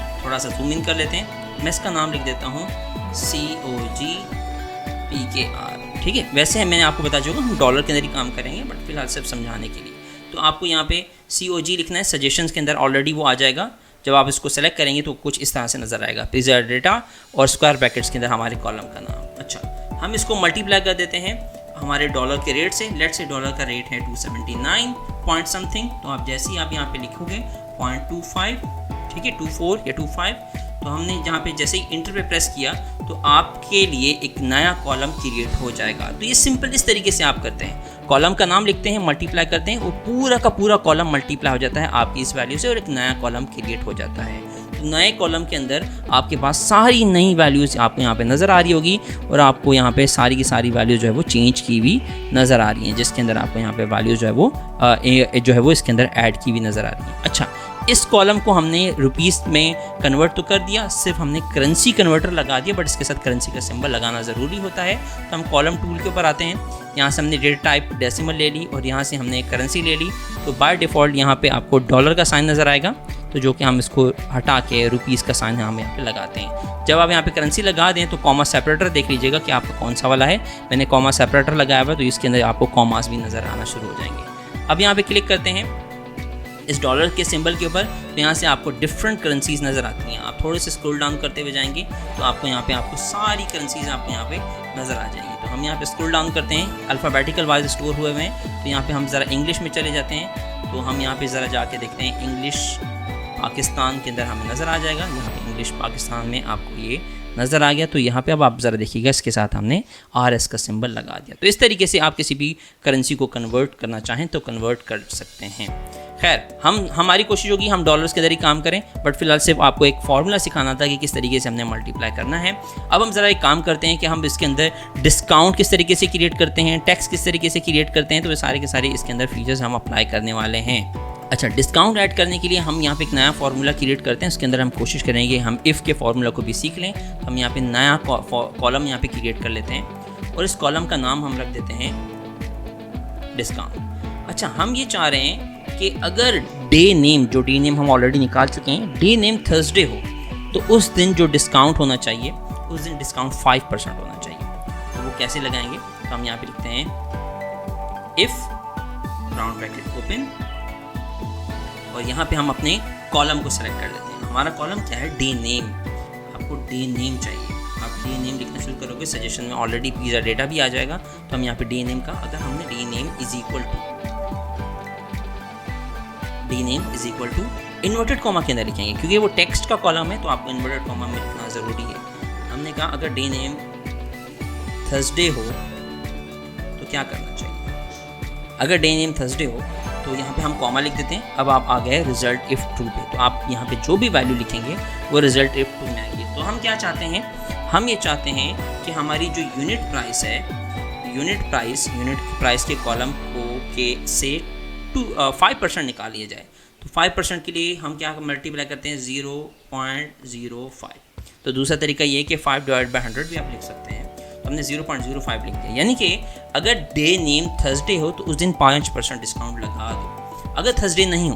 तो थोड़ा सा जूम इन कर लेते हैं। मैं इसका नाम लिख देता हूँ COG PKR, ठीक है। वैसे मैंने आपको बता चुका हम डॉलर के अंदर ही काम करेंगे, बट फिलहाल सिर्फ समझाने के लिए। तो आपको यहाँ पे COG लिखना है, सजेशंस के अंदर ऑलरेडी वो आ जाएगा। जब आप इसको सेलेक्ट करेंगे तो कुछ इस तरह से नज़र आएगा, पिज़्ज़ा डेटा और स्क्वायर ब्रैकेट्स के अंदर हमारे कॉलम का नाम। अच्छा, हम इसको मल्टीप्लाई कर देते हैं हमारे डॉलर के रेट से। लेट्स से डॉलर का रेट है 279 पॉइंट समथिंग। तो आप जैसे ही आप यहाँ पे लिखोगे 0.25, ठीक है, 24 या 25, तो हमने जहाँ पे जैसे ही इंटर पे प्रेस किया तो आपके लिए एक नया कॉलम क्रिएट हो जाएगा। तो ये सिंपल इस तरीके से आप करते हैं, कॉलम का नाम लिखते हैं, मल्टीप्लाई करते हैं और पूरा का पूरा कॉलम मल्टीप्लाई हो जाता है आपकी इस वैल्यू से और एक नया कॉलम क्रिएट हो जाता है। तो नए कॉलम के अंदर आपके पास सारी नई वैल्यूज़ आपको यहाँ पे नज़र आ रही होगी और आपको यहाँ पे सारी की सारी वैल्यूज़ जो है वो चेंज की हुई नज़र आ रही हैं, जिसके अंदर आपको यहाँ पे वैल्यूज़ जो है वो इसके अंदर ऐड की हुई नज़र आ रही है। अच्छा, इस कॉलम को हमने रुपीस में कन्वर्ट तो कर दिया, सिर्फ हमने करेंसी कन्वर्टर लगा दिया, बट इसके साथ करेंसी का सिंबल लगाना ज़रूरी होता है। तो हम कॉलम टूल के ऊपर आते हैं, यहाँ से हमने डेटा टाइप डेसिमल ले ली और यहाँ से हमने करेंसी ले ली। तो बाय डिफ़ॉल्ट यहाँ पे आपको डॉलर का साइन नज़र आएगा, तो जो कि हम इसको हटा के रुपीस का साइन हम यहाँ पे लगाते हैं। जब आप यहाँ पे करेंसी लगा दें तो कॉमा सेपरेटर देख लीजिएगा कि आपका कौन सा वाला है। मैंने कॉमा सेपरेटर लगाया हुआ है, तो इसके अंदर आपको कॉमास भी नज़र आना शुरू हो जाएंगे। अब यहाँ पे क्लिक करते हैं इस डॉलर के सिंबल के ऊपर, तो यहाँ से आपको डिफरेंट करेंसीज नज़र आती हैं। आप थोड़े से स्क्रॉल डाउन करते हुए जाएंगे तो आपको यहाँ पे आपको सारी करेंसीज आपको यहाँ पे नज़र आ जाएंगी। तो हम यहाँ पे स्क्रॉल डाउन करते हैं, अल्फ़ाबेटिकल वाइज स्टोर हुए हुए हैं, तो यहाँ पे हम ज़रा इंग्लिश में चले जाते हैं। तो हम यहाँ पे ज़रा जाके देखते हैं, इंग्लिश पाकिस्तान के अंदर हमें नज़र आ जाएगा। यहाँ पे इंग्लिश पाकिस्तान में आपको ये नज़र आ गया। तो यहाँ पे अब आप ज़रा देखिएगा, इसके साथ हमने RS का सिंबल लगा दिया। तो इस तरीके से आप किसी भी करेंसी को कन्वर्ट करना चाहें तो कन्वर्ट कर सकते हैं। खैर, हमारी कोशिश होगी हम डॉलर्स के अंदर ही काम करें, बट फिलहाल सिर्फ आपको एक फार्मूला सिखाना था कि किस तरीके से हमने मल्टीप्लाई करना है। अब हम ज़रा एक काम करते हैं कि हम इसके अंदर डिस्काउंट किस तरीके से क्रिएट करते हैं, टैक्स किस तरीके से क्रिएट करते हैं, तो ये सारे के सारे इसके अंदर फीचर्स हम अप्लाई करने वाले हैं। अच्छा, डिस्काउंट ऐड करने के लिए हम यहाँ पे एक नया फार्मूला क्रिएट करते हैं। उसके अंदर हम कोशिश करेंगे हम इफ़ के फार्मूला को भी सीख लें। तो हम यहाँ पे नया कॉलम यहाँ पे क्रिएट कर लेते हैं और इस कॉलम का नाम हम रख देते हैं डिस्काउंट। अच्छा, हम ये चाह रहे हैं कि अगर डे नेम, जो डे नेम हम ऑलरेडी निकाल चुके हैं, डे नेम थर्सडे हो, तो उस दिन जो डिस्काउंट होना चाहिए, उस दिन डिस्काउंट 5% होना चाहिए। तो वो कैसे लगाएंगे, तो हम यहाँ पे लिखते हैं इफ़ राउंड ब्रैकेट ओपन और यहाँ पे हम अपने कॉलम को सेलेक्ट कर लेते हैं। हमारा कॉलम क्या है, डे नेम। आपको डे नेम चाहिए, आप डे नेम लिखना शुरू करोगे, सजेशन में ऑलरेडी पिज़्ज़ा डेटा भी आ जाएगा। तो हम यहाँ पे डे नेम का, अगर हमने day name is equal to inverted comma के अंदर लिखेंगे, क्योंकि वो टेक्स्ट का कॉलम है तो आपको इन्वर्टेड कॉमा में लिखना ज़रूरी है। हमने कहा अगर डे नेम थर्सडे हो तो क्या करना चाहिए, अगर डे नेम थर्सडे हो तो यहाँ पे हम कॉमा लिख देते हैं। अब आप आ गए रिजल्ट इफ़ ट्रू पे, तो आप यहाँ पे जो भी वैल्यू लिखेंगे वो रिजल्ट इफ़ ट्रू में आएगी। तो हम क्या चाहते हैं, हम ये चाहते हैं कि हमारी जो यूनिट प्राइस है, यूनिट प्राइस के कॉलम के से 5% निकाल लिया जाए। तो 5% के लिए हम क्या मल्टीप्लाई करते हैं, 0.05। तो दूसरा तरीका ये है कि 5/100 भी आप लिख सकते हैं। तो हमने 0.05 लिख दिया, यानी कि अगर डे नेम थर्सडे हो तो उस दिन 5% डिस्काउंट लगा दो। अगर थर्सडे नहीं हो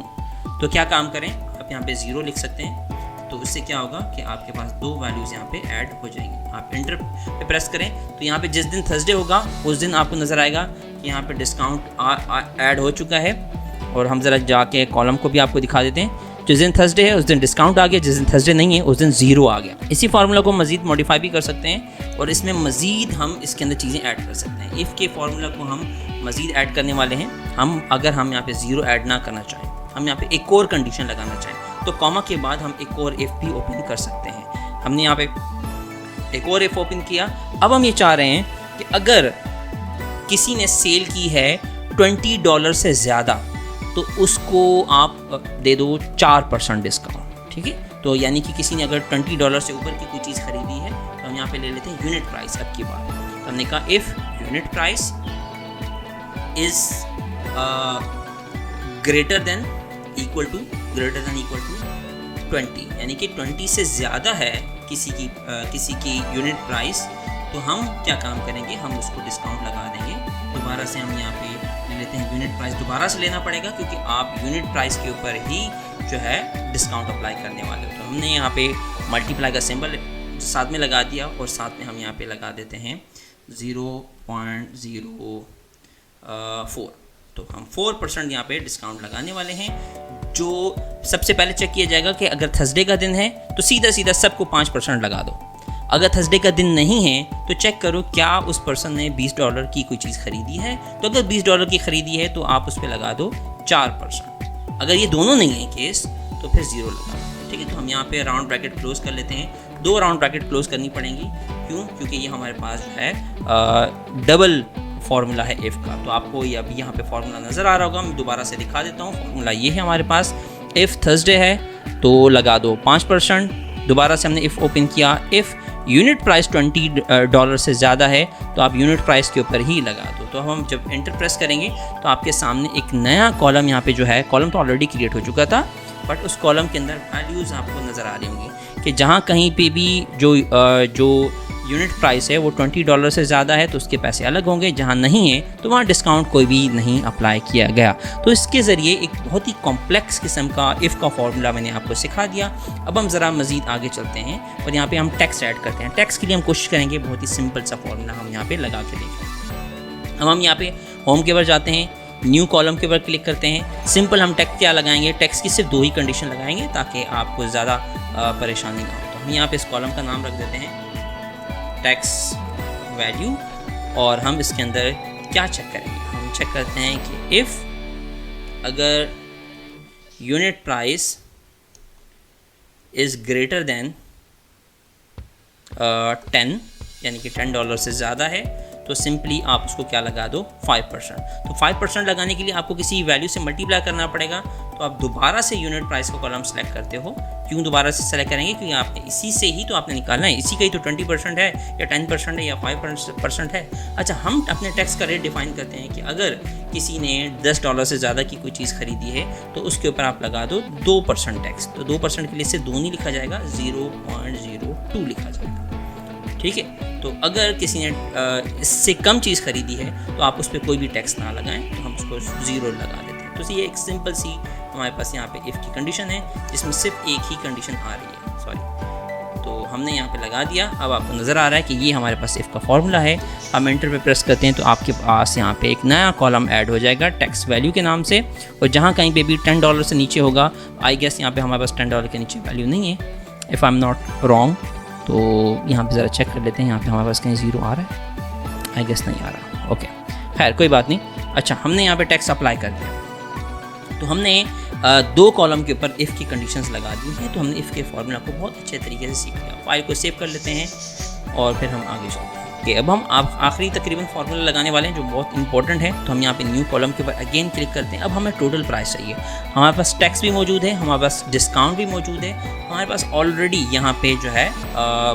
तो क्या काम करें, आप यहाँ पे 0 लिख सकते हैं। तो उससे क्या होगा कि आपके पास 2 वैल्यूज़ यहाँ पे ऐड हो जाएंगी। आप एंटर पे प्रेस करें तो यहाँ पे जिस दिन थर्सडे होगा उस दिन आपको नज़र आएगा कि यहाँ पे डिस्काउंट ऐड हो चुका है। और हम ज़रा जाके कॉलम को भी आपको दिखा देते हैं, जिस दिन थर्सडे है उस दिन डिस्काउंट आ गया, जिस दिन थर्सडे नहीं है उस दिन 0 आ गया। इसी फार्मूला को मज़ीद मॉडिफाई भी कर सकते हैं और इसमें मज़ीद हम इसके अंदर चीज़ें ऐड कर सकते हैं। इफ़ के फार्मूला को हम मज़ीद ऐड करने वाले हैं। अगर हम यहाँ पे 0 ऐड ना करना चाहें, हम यहाँ पे एक और कंडीशन लगाना चाहें, तो कॉमा के बाद हम एक और इफ़ भी ओपन कर सकते हैं। हमने यहाँ पे एक और इफ़ ओपन किया। अब हम ये चाह रहे हैं कि अगर किसी ने सेल की है $20 से ज़्यादा तो उसको आप दे दो 4% डिस्काउंट, ठीक है। तो यानी कि किसी ने अगर $20 से ऊपर की कोई चीज़ खरीदी है तो हम यहाँ पे ले लेते हैं यूनिट प्राइस। अब की बात तो हमने कहा if unit price is greater than equal to 20, यानी कि 20 से ज़्यादा है किसी की यूनिट प्राइस, तो हम क्या काम करेंगे, हम उसको डिस्काउंट लगा देंगे। दोबारा से हम यहाँ पे ले लेते हैं यूनिट प्राइस, दोबारा से लेना पड़ेगा क्योंकि आप यूनिट प्राइस के ऊपर ही जो है डिस्काउंट अप्लाई करने वाले हो। तो हमने यहाँ पे मल्टीप्लाई का सिंबल साथ में लगा दिया और साथ में हम यहाँ पे लगा देते हैं 0.04। तो हम 4% यहाँ पे डिस्काउंट लगाने वाले हैं। जो सबसे पहले चेक किया जाएगा कि अगर थर्सडे का दिन है तो सीधा सीधा सबको 5% लगा दो। अगर थर्सडे का दिन नहीं है तो चेक करो क्या उस पर्सन ने $20 की कोई चीज़ खरीदी है। तो अगर $20 की खरीदी है तो आप उस पर लगा दो 4%। अगर ये दोनों नहीं है केस तो फिर 0 लगा दो, ठीक है। तो हम यहाँ पे राउंड ब्रैकेट क्लोज कर लेते हैं। 2 राउंड ब्रैकेट क्लोज करनी पड़ेंगी, क्यों? क्योंकि ये हमारे पास जो है डबल फार्मूला है इफ़ का। तो आपको ये अभी यहाँ पे फार्मूला नज़र आ रहा होगा, मैं दोबारा से दिखा देता हूँ। फार्मूला ये है हमारे पास, इफ़ थर्सडे है तो लगा दो 5%। दोबारा से हमने इफ़ ओपन किया, इफ़ यूनिट प्राइस $20 से ज़्यादा है तो आप यूनिट प्राइस के ऊपर ही लगा दो। तो हम जब एंटर प्रेस करेंगे तो आपके सामने एक नया कॉलम यहाँ पे जो है, कॉलम तो ऑलरेडी क्रिएट हो चुका था, बट उस कॉलम के अंदर वैल्यूज़ आपको नज़र आ रही होंगी कि जहाँ कहीं पे भी जो यूनिट प्राइस है वो $20 से ज़्यादा है तो उसके पैसे अलग होंगे, जहाँ नहीं है तो वहाँ डिस्काउंट कोई भी नहीं अप्लाई किया गया। तो इसके ज़रिए एक बहुत ही कॉम्प्लेक्स किस्म का इफ़ का फॉर्मूला मैंने आपको सिखा दिया। अब हम ज़रा मज़ीद आगे चलते हैं और यहाँ पे हम टैक्स ऐड करते हैं। टैक्स के लिए हम कोशिश करेंगे बहुत ही सिंपल सा फॉर्मूला हम यहाँ पे लगा के देखें। अब हम यहाँ पे होम के ऊपर जाते हैं, न्यू कॉलम के ऊपर क्लिक करते हैं। सिंपल हम टैक्स क्या लगाएंगे, टैक्स की सिर्फ 2 ही कंडीशन लगाएंगे ताकि आपको ज़्यादा परेशानी ना हो। तो हम यहाँ पे इस कॉलम का नाम रख देते हैं टैक्स वैल्यू, और हम इसके अंदर क्या चेक करेंगे, हम चेक करते हैं कि इफ़ अगर unit price is greater then 10, यानी कि $10 से ज़्यादा है, तो सिंपली आप उसको क्या लगा दो 5%। तो 5% लगाने के लिए आपको किसी वैल्यू से मल्टीप्लाई करना पड़ेगा। तो आप दोबारा से यूनिट प्राइस का कॉलम सेलेक्ट करते हो। क्यों दोबारा से सेलेक्ट करेंगे, क्योंकि आपने इसी से ही तो आपने निकालना है, इसी का ही तो 20% है या 10% है या 5% है। अच्छा, हम अपने टैक्स का रेट डिफाइन करते हैं कि अगर किसी ने $10 से ज़्यादा की कोई चीज़ खरीदी है तो उसके ऊपर आप लगा दो 2% टैक्स। तो 2% के लिए से 2 नहीं लिखा जाएगा, 0.02 लिखा जाएगा। ठीक है, तो अगर किसी ने इससे कम चीज़ खरीदी है तो आप उस पर कोई भी टैक्स ना लगाएं, तो हम उसको 0 लगा देते हैं। तो ये एक सिंपल सी हमारे पास यहाँ पे इफ़ की कंडीशन है जिसमें सिर्फ एक ही कंडीशन आ रही है, सॉरी। तो हमने यहाँ पे लगा दिया। अब आपको नज़र आ रहा है कि ये हमारे पास इफ़ का फॉर्मूला है। हम एंटर पे प्रेस करते हैं तो आपके पास यहाँ पे एक नया कॉलम ऐड हो जाएगा टैक्स वैल्यू के नाम से, और जहाँ कहीं पे भी $10 से नीचे होगा, आई गेस यहाँ पे हमारे पास $10 के नीचे वैल्यू नहीं है, if I am not wrong. तो यहाँ पे ज़रा चेक कर लेते हैं, यहाँ पे हमारे पास कहीं 0 आ रहा है, आई गेस नहीं आ रहा। ओके, खैर कोई बात नहीं। अच्छा, हमने यहाँ पे टैक्स अप्लाई कर दिया, तो हमने 2 कॉलम के ऊपर इफ़ की कंडीशंस लगा दी हैं। तो हमने इफ़ के फॉर्मूला को बहुत अच्छे तरीके से सीख लिया। फाइल को सेव कर लेते हैं और फिर हम आगे चलते हैं कि अब हम आखिरी तकरीबन फार्मूला लगाने वाले हैं जो बहुत इंपॉर्टेंट है। तो हम यहाँ पे न्यू कॉलम के ऊपर अगेन क्लिक करते हैं। अब हमें टोटल प्राइस चाहिए। हमारे पास टैक्स भी मौजूद है, हमारे पास डिस्काउंट भी मौजूद है, हमारे पास ऑलरेडी यहाँ पे जो है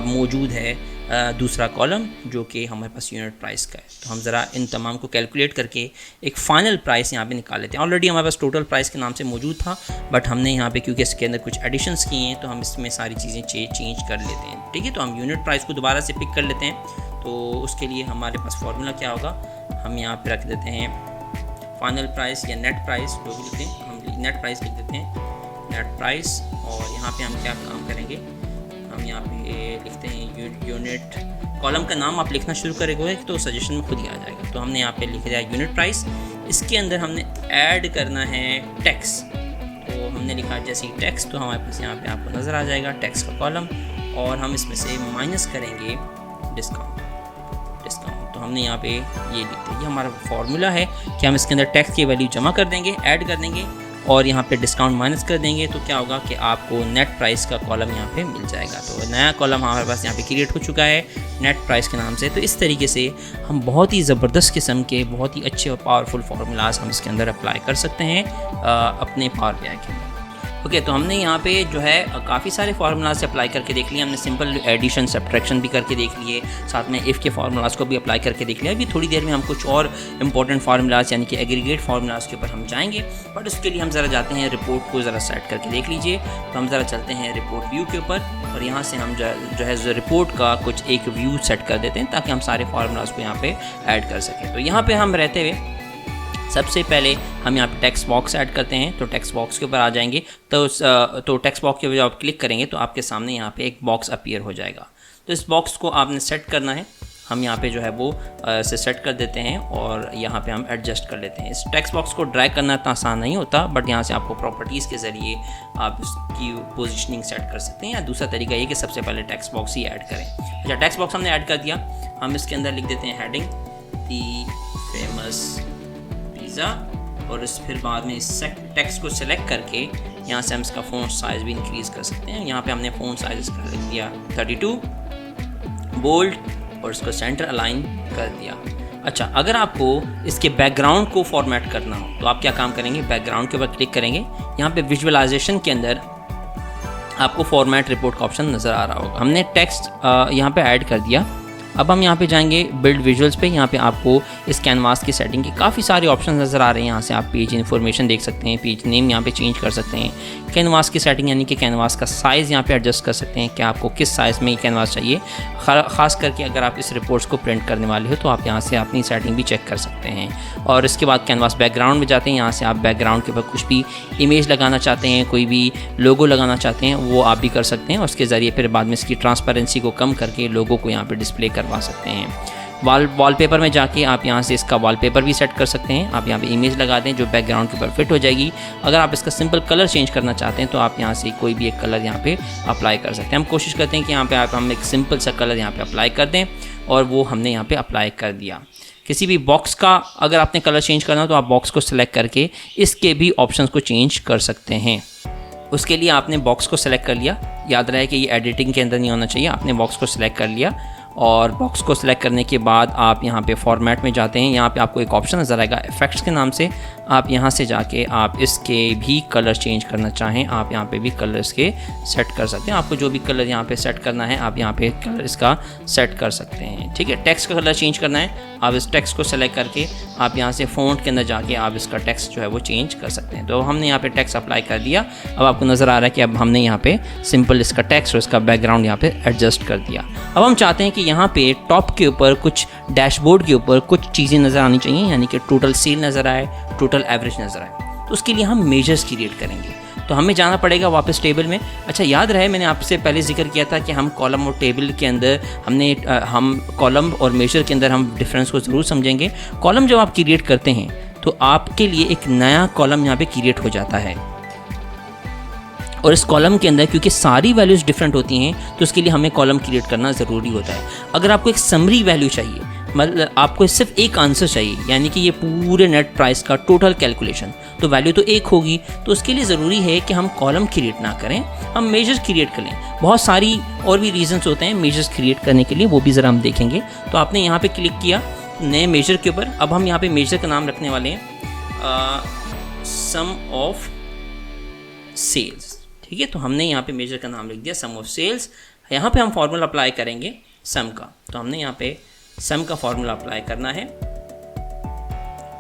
मौजूद है दूसरा कॉलम जो कि हमारे पास यूनिट प्राइस का है। तो हम ज़रा इन तमाम को कैलकुलेट करके एक फ़ाइनल प्राइस यहाँ पे निकाल लेते हैं। ऑलरेडी हमारे पास टोटल प्राइस के नाम से मौजूद था, बट हमने यहाँ पे क्योंकि इसके अंदर कुछ एडिशंस किए हैं तो हम इसमें सारी चीज़ें चेंज कर लेते हैं। ठीक है, तो हम यूनिट प्राइस को दोबारा से पिक कर लेते हैं। तो उसके लिए हमारे पास फार्मूला क्या होगा, हम यहाँ पे रख देते हैं फाइनल प्राइस या नेट प्राइस, जो भी लिखते हैं हम नेट प्राइस लिख देते हैं, नेट प्राइस। और यहाँ पे हम क्या काम करेंगे, हम यहाँ पे लिखते हैं यूनिट, कॉलम का नाम आप लिखना शुरू करेंगे तो सजेशन में खुद ही आ जाएगा। तो हमने यहाँ पे लिख दिया यूनिट प्राइस, इसके अंदर हमने ऐड करना है टैक्स। तो हमने लिखा जैसे ही टैक्स, तो हमारे पास यहाँ पे आपको नज़र आ जाएगा टैक्स का कॉलम, और हम इसमें से माइनस करेंगे डिस्काउंट। तो हमने यहाँ पे ये लिख दिया, ये हमारा फॉर्मूला है कि हम इसके अंदर टैक्स की वैल्यू जमा कर देंगे, ऐड कर देंगे और यहाँ पे डिस्काउंट माइनस कर देंगे। तो क्या होगा कि आपको नेट प्राइस का कॉलम यहाँ पे मिल जाएगा। तो नया कॉलम हमारे पास यहाँ पे क्रिएट हो चुका है नेट प्राइस के नाम से। तो इस तरीके से हम बहुत ही ज़बरदस्त किस्म के बहुत ही अच्छे और पावरफुल फार्मूलाज हम इसके अंदर अप्लाई कर सकते हैं अपने पावर बीआई के अंदर। ओके, तो हमने यहाँ पे जो है काफ़ी सारे फार्मूलाज अप्लाई करके देख लिए। हमने सिंपल एडिशन सब्ट्रैक्शन भी करके देख लिए, साथ में इफ़ के फार्मूलाज को भी अप्लाई करके देख लिया। अभी थोड़ी देर में हम कुछ और इंपॉर्टेंट फार्मूलाज यानी कि एग्रीगेट फार्मूलाज के ऊपर हम जाएंगे, बट उसके लिए हम ज़रा जाते हैं रिपोर्ट को ज़रा सेट करके देख लीजिए। तो हम ज़रा चलते हैं रिपोर्ट व्यू के ऊपर और यहाँ से हम जो है रिपोर्ट का कुछ एक व्यू सेट कर देते हैं ताकि हम सारे फार्मूलाज को यहाँ पर ऐड कर सकें। तो यहाँ पर हम रहते हुए सबसे पहले हम यहाँ पे टेक्स्ट बॉक्स ऐड करते हैं। तो टेक्स्ट बॉक्स के ऊपर आ जाएंगे तो टेक्स्ट बॉक्स के ऊपर जब आप क्लिक करेंगे तो आपके सामने यहाँ पे एक बॉक्स अपीयर हो जाएगा। तो इस बॉक्स को आपने सेट करना है। हम यहाँ पे जो है वो से सेट कर देते हैं और यहाँ पे हम एडजस्ट कर लेते हैं। इस टेक्स्ट बॉक्स को ड्रैग करना इतना आसान नहीं होता, बट यहाँ से आपको प्रॉपर्टीज़ के ज़रिए आप इसकी पोजीशनिंग सेट कर सकते हैं। या दूसरा तरीका ये कि सबसे पहले टेक्स्ट बॉक्स ही ऐड करें। अच्छा, टेक्स्ट बॉक्स हमने ऐड कर दिया। हम इसके अंदर लिख देते हैं हेडिंग दी फेमस पिज़्ज़ा, और इस फिर बाद में इस टेक्स्ट को सिलेक्ट करके यहाँ से हम इसका फ़ॉन्ट साइज़ भी इंक्रीज़ कर सकते हैं। यहाँ पे हमने फ़ॉन्ट साइज़ कर दिया 32 बोल्ड और इसको सेंटर अलाइन कर दिया। अच्छा, अगर आपको इसके बैकग्राउंड को फॉर्मेट करना हो तो आप क्या काम करेंगे, बैकग्राउंड के ऊपर क्लिक करेंगे। यहाँ पे विजुअलाइजेशन के अंदर आपको फॉर्मेट रिपोर्ट का ऑप्शन नज़र आ रहा होगा। हमने टेक्स्ट यहाँ पे ऐड कर दिया। अब हम यहाँ पे जाएंगे बिल्ड विजुअल्स पे। यहाँ पे आपको इस कैनवास की सेटिंग के काफ़ी सारे ऑप्शन नज़र आ रहे हैं। यहाँ से आप पेज इन्फॉर्मेशन देख सकते हैं, पेज नेम यहाँ पे चेंज कर सकते हैं, कैनवास की सेटिंग यानी कि कैनवास का साइज़ यहाँ पे एडजस्ट कर सकते हैं कि आपको किस साइज़ में कैनवास चाहिए। ख़ास करके अगर आप इस रिपोर्ट्स को प्रिंट करने वाले हो तो आप यहाँ से अपनी सेटिंग भी चेक कर सकते हैं। और इसके बाद कैनवास बैकग्राउंड में जाते हैं। यहाँ से आप बैकग्राउंड के ऊपर कुछ भी इमेज लगाना चाहते हैं, कोई भी लोगो लगाना चाहते हैं, वो आप भी कर सकते हैं। और उसके ज़रिए फिर बाद में इसकी ट्रांसपेरेंसी को कम करके लोगो को यहाँ पर डिस्प्ले करवा सकते हैं। वॉलपेपर में जाके आप यहाँ से इसका वॉलपेपर भी सेट कर सकते हैं। आप यहाँ पे इमेज लगा दें जो बैकग्राउंड के ऊपर फिट हो जाएगी। अगर आप इसका सिंपल कलर चेंज करना चाहते हैं तो आप यहाँ से कोई भी एक कलर यहाँ पे अप्लाई कर सकते हैं। हम कोशिश करते हैं कि यहाँ पे हम एक सिंपल सा कलर यहाँ पे अप्लाई कर दें, और वो हमने यहाँ पे अप्लाई कर दिया। किसी भी बॉक्स का अगर आपने कलर चेंज करना हो तो आप बॉक्स को सिलेक्ट करके इसके भी ऑप्शंस को चेंज कर सकते हैं। उसके लिए आपने बॉक्स को सिलेक्ट कर लिया। याद रहे कि ये एडिटिंग के अंदर नहीं होना चाहिए। आपने बॉक्स को सिलेक्ट कर लिया, और बॉक्स को सिलेक्ट करने के बाद आप यहाँ पे फॉर्मेट में जाते हैं। यहाँ पे आपको एक ऑप्शन नज़र आएगा इफेक्ट्स के नाम से। आप यहाँ से जाके आप इसके भी कलर चेंज करना चाहें, आप यहाँ पे भी कलर इसके सेट कर सकते हैं। आपको जो भी कलर यहाँ पे सेट करना है आप यहाँ पे कलर इसका सेट कर सकते हैं। ठीक है, टेक्स्ट का कलर चेंज करना है, आप इस टेक्स्ट को सेलेक्ट करके आप यहाँ से फ़ॉन्ट के अंदर जाके आप इसका टेक्स्ट जो है वो चेंज कर सकते हैं। तो हमने यहाँ पे टेक्स्ट अप्लाई कर दिया। अब आपको नज़र आ रहा है कि अब हमने यहाँ पे सिंपल इसका टेक्स्ट और इसका बैकग्राउंड यहाँ पे एडजस्ट कर दिया। अब हम चाहते हैं कि यहाँ पे टॉप के ऊपर कुछ डैशबोर्ड के ऊपर कुछ चीज़ें नज़र आनी चाहिए, यानी कि टोटल सेल नज़र आए, टोटल एवरेज नज़र आए। तो उसके लिए हम मेजर्स क्रिएट करेंगे। तो हमें जाना पड़ेगा वापस टेबल में। अच्छा, याद रहे मैंने आपसे पहले जिक्र किया था कि हम कॉलम और टेबल के अंदर हम कॉलम और मेजर के अंदर हम डिफरेंस को ज़रूर समझेंगे। कॉलम जब आप क्रिएट करते हैं तो आपके लिए एक नया कॉलम यहाँ पे क्रिएट हो जाता है, और इस कॉलम के अंदर क्योंकि सारी वैल्यूज़ डिफरेंट होती हैं तो उसके लिए हमें कॉलम क्रिएट करना ज़रूरी होता है। अगर आपको एक समरी वैल्यू चाहिए, मतलब आपको सिर्फ एक आंसर चाहिए, यानी कि ये पूरे नेट प्राइस का टोटल कैलकुलेशन, तो वैल्यू तो एक होगी। तो उसके लिए ज़रूरी है कि हम कॉलम क्रिएट ना करें, हम मेजर्स क्रिएट करें। बहुत सारी और भी रीजंस होते हैं मेजर्स क्रिएट करने के लिए, वो भी ज़रा हम देखेंगे। तो आपने यहाँ पे क्लिक किया नए मेजर के ऊपर। अब हम यहाँ पे मेजर का नाम रखने वाले हैं सम ऑफ सेल्स। ठीक है, तो हमने यहाँ पे मेजर का नाम लिख दिया सम ऑफ सेल्स। यहाँ पे हम फार्मूला अप्लाई करेंगे सम का, तो हमने यहाँ पे सम का फार्मूला अप्लाई करना है,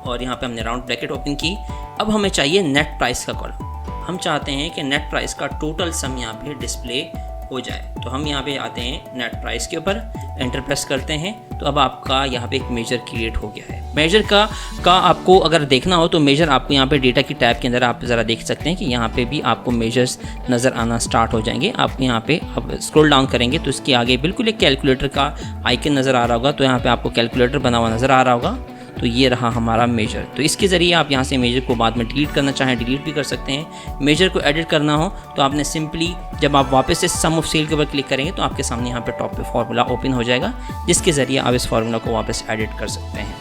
और यहाँ पे हमने राउंड ब्रैकेट ओपन की। अब हमें चाहिए नेट प्राइस का कॉलम। हम चाहते हैं कि नेट प्राइस का टोटल सम यहाँ पे डिस्प्ले हो जाए। तो हम यहाँ पे आते हैं नेट प्राइस के ऊपर, एंटर प्रेस करते हैं, तो अब आपका यहाँ पे एक मेजर क्रिएट हो गया है। मेजर का आपको अगर देखना हो तो मेजर आपको यहाँ पे डेटा की टैब के अंदर आप ज़रा देख सकते हैं कि यहाँ पे भी आपको मेजर्स नज़र आना स्टार्ट हो जाएंगे। आप यहाँ पे अब स्क्रॉल डाउन करेंगे तो इसके आगे बिल्कुल एक कैलकुलेटर का आइकन नज़र आ रहा होगा। तो यहाँ पे आपको कैलकुलेटर बना हुआ नज़र आ रहा होगा। तो ये रहा हमारा मेजर। तो इसके ज़रिए आप यहाँ से मेजर को बाद में डिलीट करना चाहें डिलीट भी कर सकते हैं। मेजर को एडिट करना हो तो आपने सिंपली जब आप वापस से सम ऑफ सेल के ऊपर क्लिक करेंगे तो आपके सामने यहाँ पे टॉप पे फार्मूला ओपन हो जाएगा, जिसके ज़रिए आप इस फार्मूला को वापस एडिट कर सकते हैं।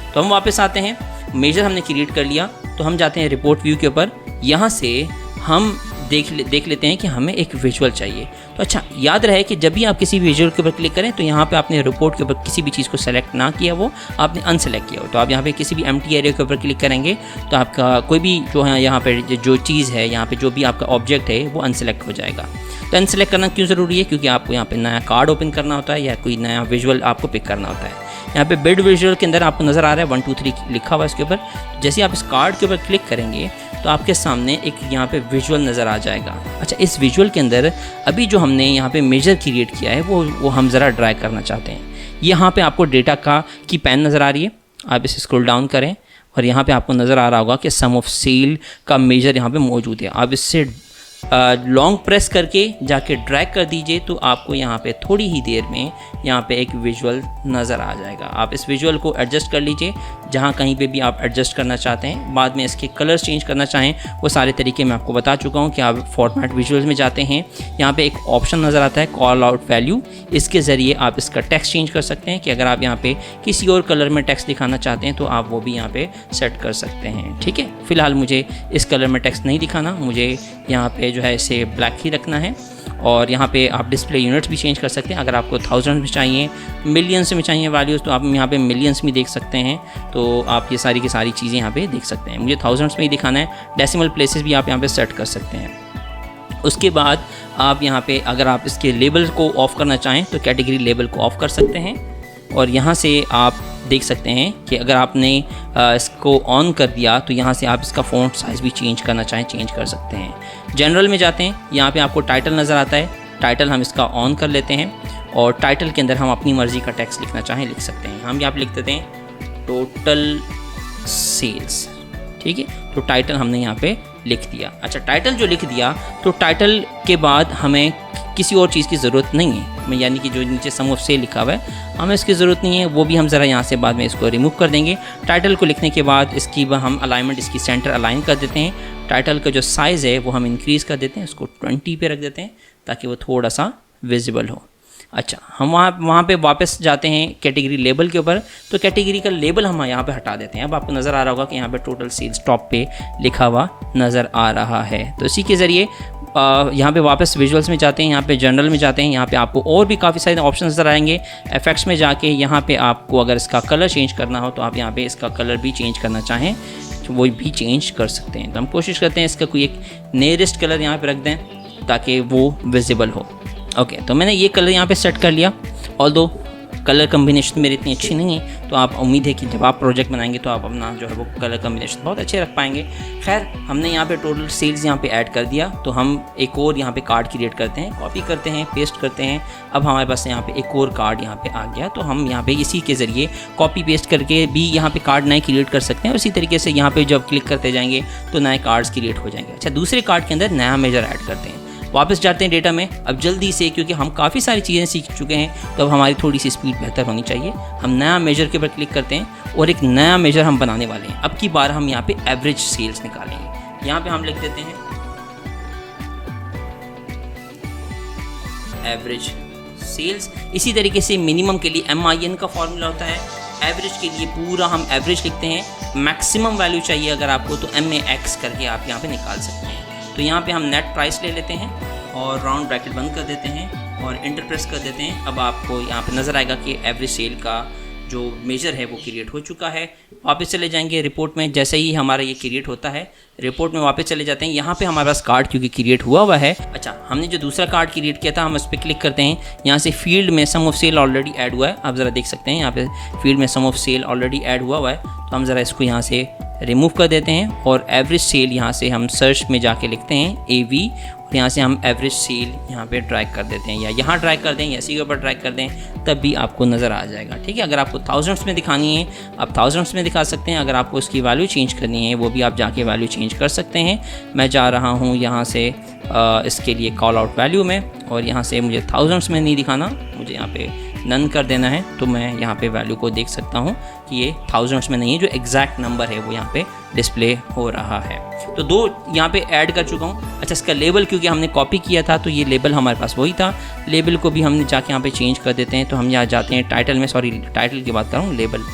तो हम वापस आते हैं, मेजर हमने क्रिएट कर लिया, तो हम जाते हैं रिपोर्ट व्यू के ऊपर। यहाँ से हम देख लेते हैं कि हमें एक विजुअल चाहिए। तो अच्छा, याद रहे कि जब भी आप किसी विजुअल के ऊपर क्लिक करें तो यहाँ पे आपने रिपोर्ट के ऊपर किसी भी चीज़ को सेलेक्ट ना किया, वो आपने अनसेलेक्ट किया हो। तो आप यहाँ पे किसी भी एम्प्टी एरिया के ऊपर क्लिक करेंगे तो आपका कोई भी जो है यहाँ पे जो चीज़ है, यहाँ पे जो भी आपका ऑब्जेक्ट है वो अनसेलेक्ट हो जाएगा। तो अनसेलेक्ट करना क्यों ज़रूरी है? क्योंकि आपको यहाँ पे नया कार्ड ओपन करना होता है या कोई नया विजुअल आपको पिक करना होता है। यहाँ पे बिल्ड विजुअल के अंदर आपको नज़र आ रहा है 1 2 3 लिखा हुआ है इसके ऊपर। जैसे आप इस कार्ड के ऊपर क्लिक करेंगे तो आपके सामने एक यहाँ पे विजुअल नज़र आ जाएगा। अच्छा, इस विजुअल के अंदर अभी जो हमने यहाँ पे मेजर क्रिएट किया है वो हम ज़रा ड्रैग करना चाहते हैं। यहाँ पे आपको डेटा की पैन नज़र आ रही है, आप इसे स्क्रॉल डाउन करें और यहाँ पे आपको नज़र आ रहा होगा कि सम ऑफ सेल का मेजर यहाँ पे मौजूद है। आप इससे लॉन्ग प्रेस करके जाके ड्रैग कर दीजिए तो आपको यहाँ पे थोड़ी ही देर में यहाँ पे एक विजुअल नज़र आ जाएगा। आप इस विजुअल को एडजस्ट कर लीजिए जहाँ कहीं पे भी आप एडजस्ट करना चाहते हैं। बाद में इसके कलर्स चेंज करना चाहें वो सारे तरीके मैं आपको बता चुका हूँ कि आप फॉर्मेट विजुअल्स में जाते हैं, यहाँ पे एक ऑप्शन नज़र आता है कॉल आउट वैल्यू। इसके ज़रिए आप इसका टेक्स्ट चेंज कर सकते हैं कि अगर आप यहाँ पे किसी और कलर में टेक्स्ट दिखाना चाहते हैं तो आप वो भी यहाँ पे सेट कर सकते हैं। ठीक है, फ़िलहाल मुझे इस कलर में टेक्स्ट नहीं दिखाना, मुझे यहाँ पे जो है इसे ब्लैक ही रखना है। और यहाँ पे आप डिस्प्ले यूनिट्स भी चेंज कर सकते हैं। अगर आपको थाउजेंड्स में चाहिए, मिलियंस में चाहिए वैल्यूज़ तो आप यहाँ पे मिलियंस में देख सकते हैं। तो आप ये सारी की सारी चीज़ें यहाँ पे देख सकते हैं। मुझे थाउजेंड्स में ही दिखाना है, डेसिमल प्लेसेस भी आप यहाँ पे सेट कर सकते हैं। उसके बाद आप यहाँ पे अगर आप इसके लेबल को ऑफ़ करना चाहें तो कैटेगरी लेबल को ऑफ़ कर सकते हैं। और यहाँ से आप देख सकते हैं कि अगर आपने इसको ऑन कर दिया तो यहाँ से आप इसका फ़ॉन्ट साइज़ भी चेंज करना चाहें चेंज कर सकते हैं। जनरल में जाते हैं, यहाँ पे आपको टाइटल नज़र आता है, टाइटल हम इसका ऑन कर लेते हैं और टाइटल के अंदर हम अपनी मर्ज़ी का टेक्स्ट लिखना चाहें लिख सकते हैं। हम यहाँ पे लिख देते हैं टोटल सेल्स, ठीक है। तो टाइटल हमने यहाँ पे लिख दिया। अच्छा, टाइटल जो लिख दिया तो टाइटल के बाद हमें किसी और चीज़ की ज़रूरत नहीं है, यानी कि जो नीचे सम ऑफ सेल लिखा हुआ है हमें इसकी ज़रूरत नहीं है, वो भी हम ज़रा यहाँ से बाद में इसको रिमूव कर देंगे। टाइटल को लिखने के बाद इसकी हम अलाइनमेंट इसकी सेंटर अलाइन कर देते हैं। टाइटल का जो साइज़ है वो हम इंक्रीज़ कर देते हैं, उसको 20 पे रख देते हैं ताकि वो थोड़ा सा विजिबल हो। अच्छा, हम वहाँ पे वापस जाते हैं कैटेगरी लेबल के ऊपर, तो कैटेगरी का लेबल हम यहाँ पे हटा देते हैं। अब आपको नज़र आ रहा होगा कि यहाँ पे टोटल सेल्स टॉप पे लिखा हुआ नज़र आ रहा है। तो इसी के ज़रिए यहाँ पे वापस विजुअल्स में जाते हैं, यहाँ पे जनरल में जाते हैं, यहाँ पे आपको और भी काफ़ी सारे ऑप्शन नज़र आएंगे। इफेक्ट्स में जाके यहाँ पे आपको अगर इसका कलर चेंज करना हो तो आप यहाँ पे इसका कलर भी चेंज करना चाहें तो वो भी चेंज कर सकते हैं। तो हम कोशिश करते हैं इसका कोई एक नियरेस्ट कलर यहाँ पे रख दें ताकि वो विजिबल हो। ओके, तो मैंने ये कलर यहाँ पे सेट कर लिया। ऑल्दो कलर कम्बिनेशन मेरी इतनी अच्छी नहीं है, तो आप उम्मीद है कि जब आप प्रोजेक्ट बनाएंगे तो आप अपना जो है वो कलर कम्बिनेशन बहुत अच्छे रख पाएंगे। खैर, हमने यहाँ पे टोटल सेल्स यहाँ पे ऐड कर दिया, तो हम एक और यहाँ पे कार्ड क्रिएट करते हैं, कॉपी करते हैं, पेस्ट करते हैं। अब हमारे पास यहाँ पे एक और कार्ड यहाँ पे आ गया, तो हम यहाँ पे इसी के ज़रिए कॉपी पेस्ट करके भी यहाँ पे कार्ड नए क्रिएट कर सकते हैं। और इसी तरीके से यहाँ पे जब क्लिक करते जाएंगे तो नए कार्ड्स क्रिएट हो जाएंगे। अच्छा, दूसरे कार्ड के अंदर नया मेजर ऐड करते हैं। वापस जाते हैं डेटा में अब जल्दी से, क्योंकि हम काफ़ी सारी चीज़ें सीख चुके हैं तो अब हमारी थोड़ी सी स्पीड बेहतर होनी चाहिए। हम नया मेजर के ऊपर क्लिक करते हैं और एक नया मेजर हम बनाने वाले हैं। अब की बार हम यहाँ पे एवरेज सेल्स निकालेंगे। यहाँ पे हम लिख देते हैं एवरेज सेल्स। इसी तरीके से मिनिमम के लिए MIN का फॉर्मूला होता है, एवरेज के लिए पूरा हम एवरेज लिखते हैं। मैक्सिमम वैल्यू चाहिए अगर आपको तो MAX करके आप यहाँ पे निकाल सकते हैं। तो यहाँ पे हम नेट प्राइस ले लेते हैं और राउंड ब्रैकेट बंद कर देते हैं और इंटर प्रेस कर देते हैं। अब आपको यहाँ पे नज़र आएगा कि एवरेज सेल का जो मेजर है वो क्रिएट हो चुका है। वापस चले जाएंगे रिपोर्ट में, जैसे ही हमारा ये क्रिएट होता है रिपोर्ट में वापस चले जाते हैं। यहाँ पे हमारे पास कार्ड क्योंकि क्रिएट हुआ है। अच्छा, हमने जो दूसरा कार्ड क्रिएट किया था हम उस पर क्लिक करते हैं। यहाँ से फील्ड में सम ऑफ सेल ऑलरेडी ऐड हुआ है, आप ज़रा देख सकते हैं यहाँ पे फील्ड में सम ऑफ सेल ऑलरेडी ऐड हुआ है। तो हम ज़रा इसको यहाँ से रिमूव कर देते हैं और एवरेज सेल यहाँ से हम सर्च में जाके लिखते हैं AV और यहाँ से हम एवरेज सेल यहाँ पे ड्रैग कर देते हैं, या यहाँ ड्रैग कर दें या इसी के ऊपर ड्रैग कर दें, तब भी आपको नज़र आ जाएगा। ठीक है, अगर आपको थाउजेंड्स में दिखानी है आप थाउजेंड्स में दिखा सकते हैं, अगर आपको उसकी वैल्यू चेंज करनी है वो भी आप जाके वैल्यू चेंज कर सकते हैं। मैं जा रहा हूँ यहाँ से इसके लिए कॉल आउट वैल्यू में और यहाँ से मुझे थाउजेंड्स में नहीं दिखाना, मुझे यहाँ पे नन कर देना है। तो मैं यहाँ पे वैल्यू को देख सकता हूँ कि ये थाउजेंड्स में नहीं है, जो एग्जैक्ट नंबर है वो यहाँ पे डिस्प्ले हो रहा है। तो दो यहाँ पे ऐड कर चुका हूँ। अच्छा, इसका लेबल क्योंकि हमने कॉपी किया था तो ये लेबल हमारे पास वही था, लेबल को भी हमने जाके यहाँ पे चेंज कर देते हैं। तो हम यहाँ जाते हैं टाइटल में, सॉरी टाइटल की बात कर रहा हूँ, लेबल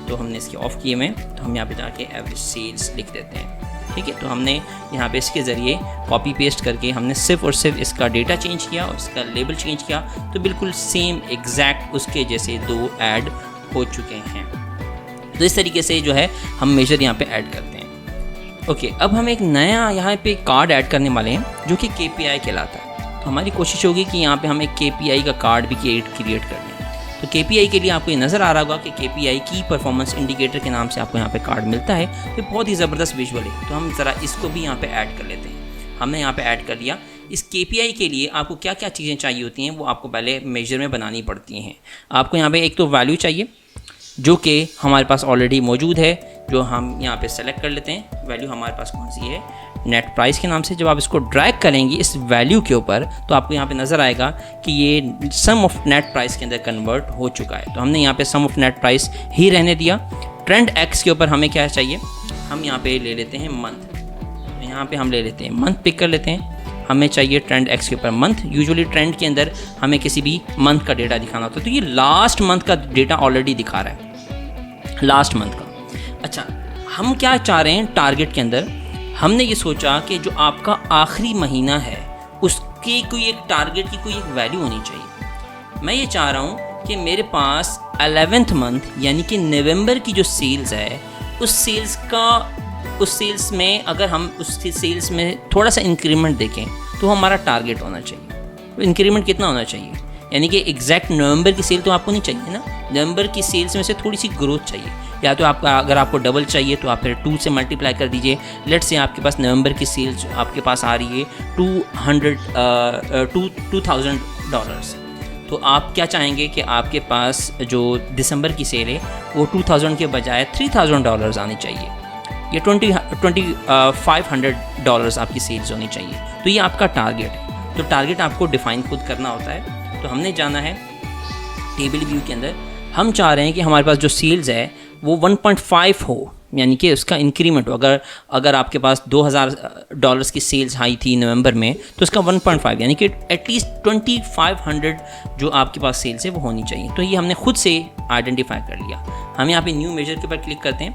तो हमने इसके ऑफ किए में, तो हम यहाँ पे जाके एवरेज सेल्स लिख देते हैं। ठीक है, तो हमने यहाँ पे इसके ज़रिए कॉपी पेस्ट करके हमने सिर्फ और सिर्फ इसका डेटा चेंज किया और इसका लेबल चेंज किया, तो बिल्कुल सेम एग्जैक्ट उसके जैसे दो ऐड हो चुके हैं। तो इस तरीके से जो है हम मेजर यहाँ पे ऐड करते हैं। ओके, अब हम एक नया यहाँ पे कार्ड ऐड करने वाले हैं जो कि KPI कहलाता है। तो हमारी कोशिश होगी कि यहाँ पे हम एक KPI का कार्ड भी क्रिएट कर लें। तो KPI के लिए आपको ये नज़र आ रहा होगा कि KPI की परफॉर्मेंस इंडिकेटर के नाम से आपको यहाँ पे कार्ड मिलता है। तो बहुत ही ज़बरदस्त विजुअल है, तो हम ज़रा इसको भी यहाँ पे ऐड कर लेते हैं। हमने यहाँ पे ऐड कर लिया। इस KPI के लिए आपको क्या क्या चीज़ें चाहिए होती हैं वो आपको पहले मेजर में बनानी पड़ती हैं। आपको यहाँ पे एक तो वैल्यू चाहिए जो कि हमारे पास ऑलरेडी मौजूद है, जो हम यहाँ पे सेलेक्ट कर लेते हैं। वैल्यू हमारे पास कौन सी है, नेट प्राइस के नाम से। जब आप इसको ड्रैग करेंगे इस वैल्यू के ऊपर तो आपको यहाँ पे नज़र आएगा कि ये सम ऑफ नेट प्राइस के अंदर कन्वर्ट हो चुका है। तो हमने यहाँ पे सम ऑफ नेट प्राइस ही रहने दिया। ट्रेंड एक्स के ऊपर हमें क्या चाहिए, हम यहाँ पे ले लेते हैं मंथ। यहाँ पे हम ले लेते हैं मंथ, पिक कर लेते हैं। हमें चाहिए ट्रेंड एक्स के ऊपर मंथ। यूजुअली ट्रेंड के अंदर हमें किसी भी मंथ का डेटा दिखाना होता है, तो ये लास्ट मंथ का डेटा ऑलरेडी दिखा रहा है, लास्ट मंथ का। अच्छा, हम क्या चाह रहे हैं टारगेट के अंदर, हमने ये सोचा कि जो आपका आखिरी महीना है उसकी कोई एक टारगेट की कोई एक वैल्यू होनी चाहिए। मैं ये चाह रहा हूँ कि मेरे पास 11th मंथ यानी कि नवंबर की जो सेल्स है उस सेल्स में अगर हम उस सेल्स में थोड़ा सा इंक्रीमेंट देखें तो हमारा टारगेट होना चाहिए। तो इंक्रीमेंट कितना होना चाहिए, यानी कि एग्जैक्ट नवंबर की सेल तो आपको नहीं चाहिए ना, नवंबर की सेल्स में से थोड़ी सी ग्रोथ चाहिए। या तो आपका अगर आपको डबल चाहिए तो आप फिर 2 से मल्टीप्लाई कर दीजिए। लेट से आपके पास नवंबर की सेल्स आपके पास आ रही है $2,000, तो आप क्या चाहेंगे कि आपके पास जो दिसंबर की सेल है वो 2000 के बजाय $3,000 आनी चाहिए, ये $2,500 आपकी सेल्स होनी चाहिए। तो ये आपका टारगेट है। तो टारगेट आपको डिफ़ाइन खुद करना होता है। तो हमने जाना है टेबल व्यू के अंदर, हम चाह रहे हैं कि हमारे पास जो सेल्स है वो 1.5 हो, यानी कि उसका इंक्रीमेंट हो। अगर आपके पास $2,000 की सेल्स आई थी नवंबर में, तो उसका 1.5 यानी कि एटलीस्ट 2500 जो आपके पास सेल्स है वो होनी चाहिए। तो ये हमने खुद से आइडेंटिफाई कर लिया। हम यहाँ पे न्यू मेजर के ऊपर क्लिक करते हैं,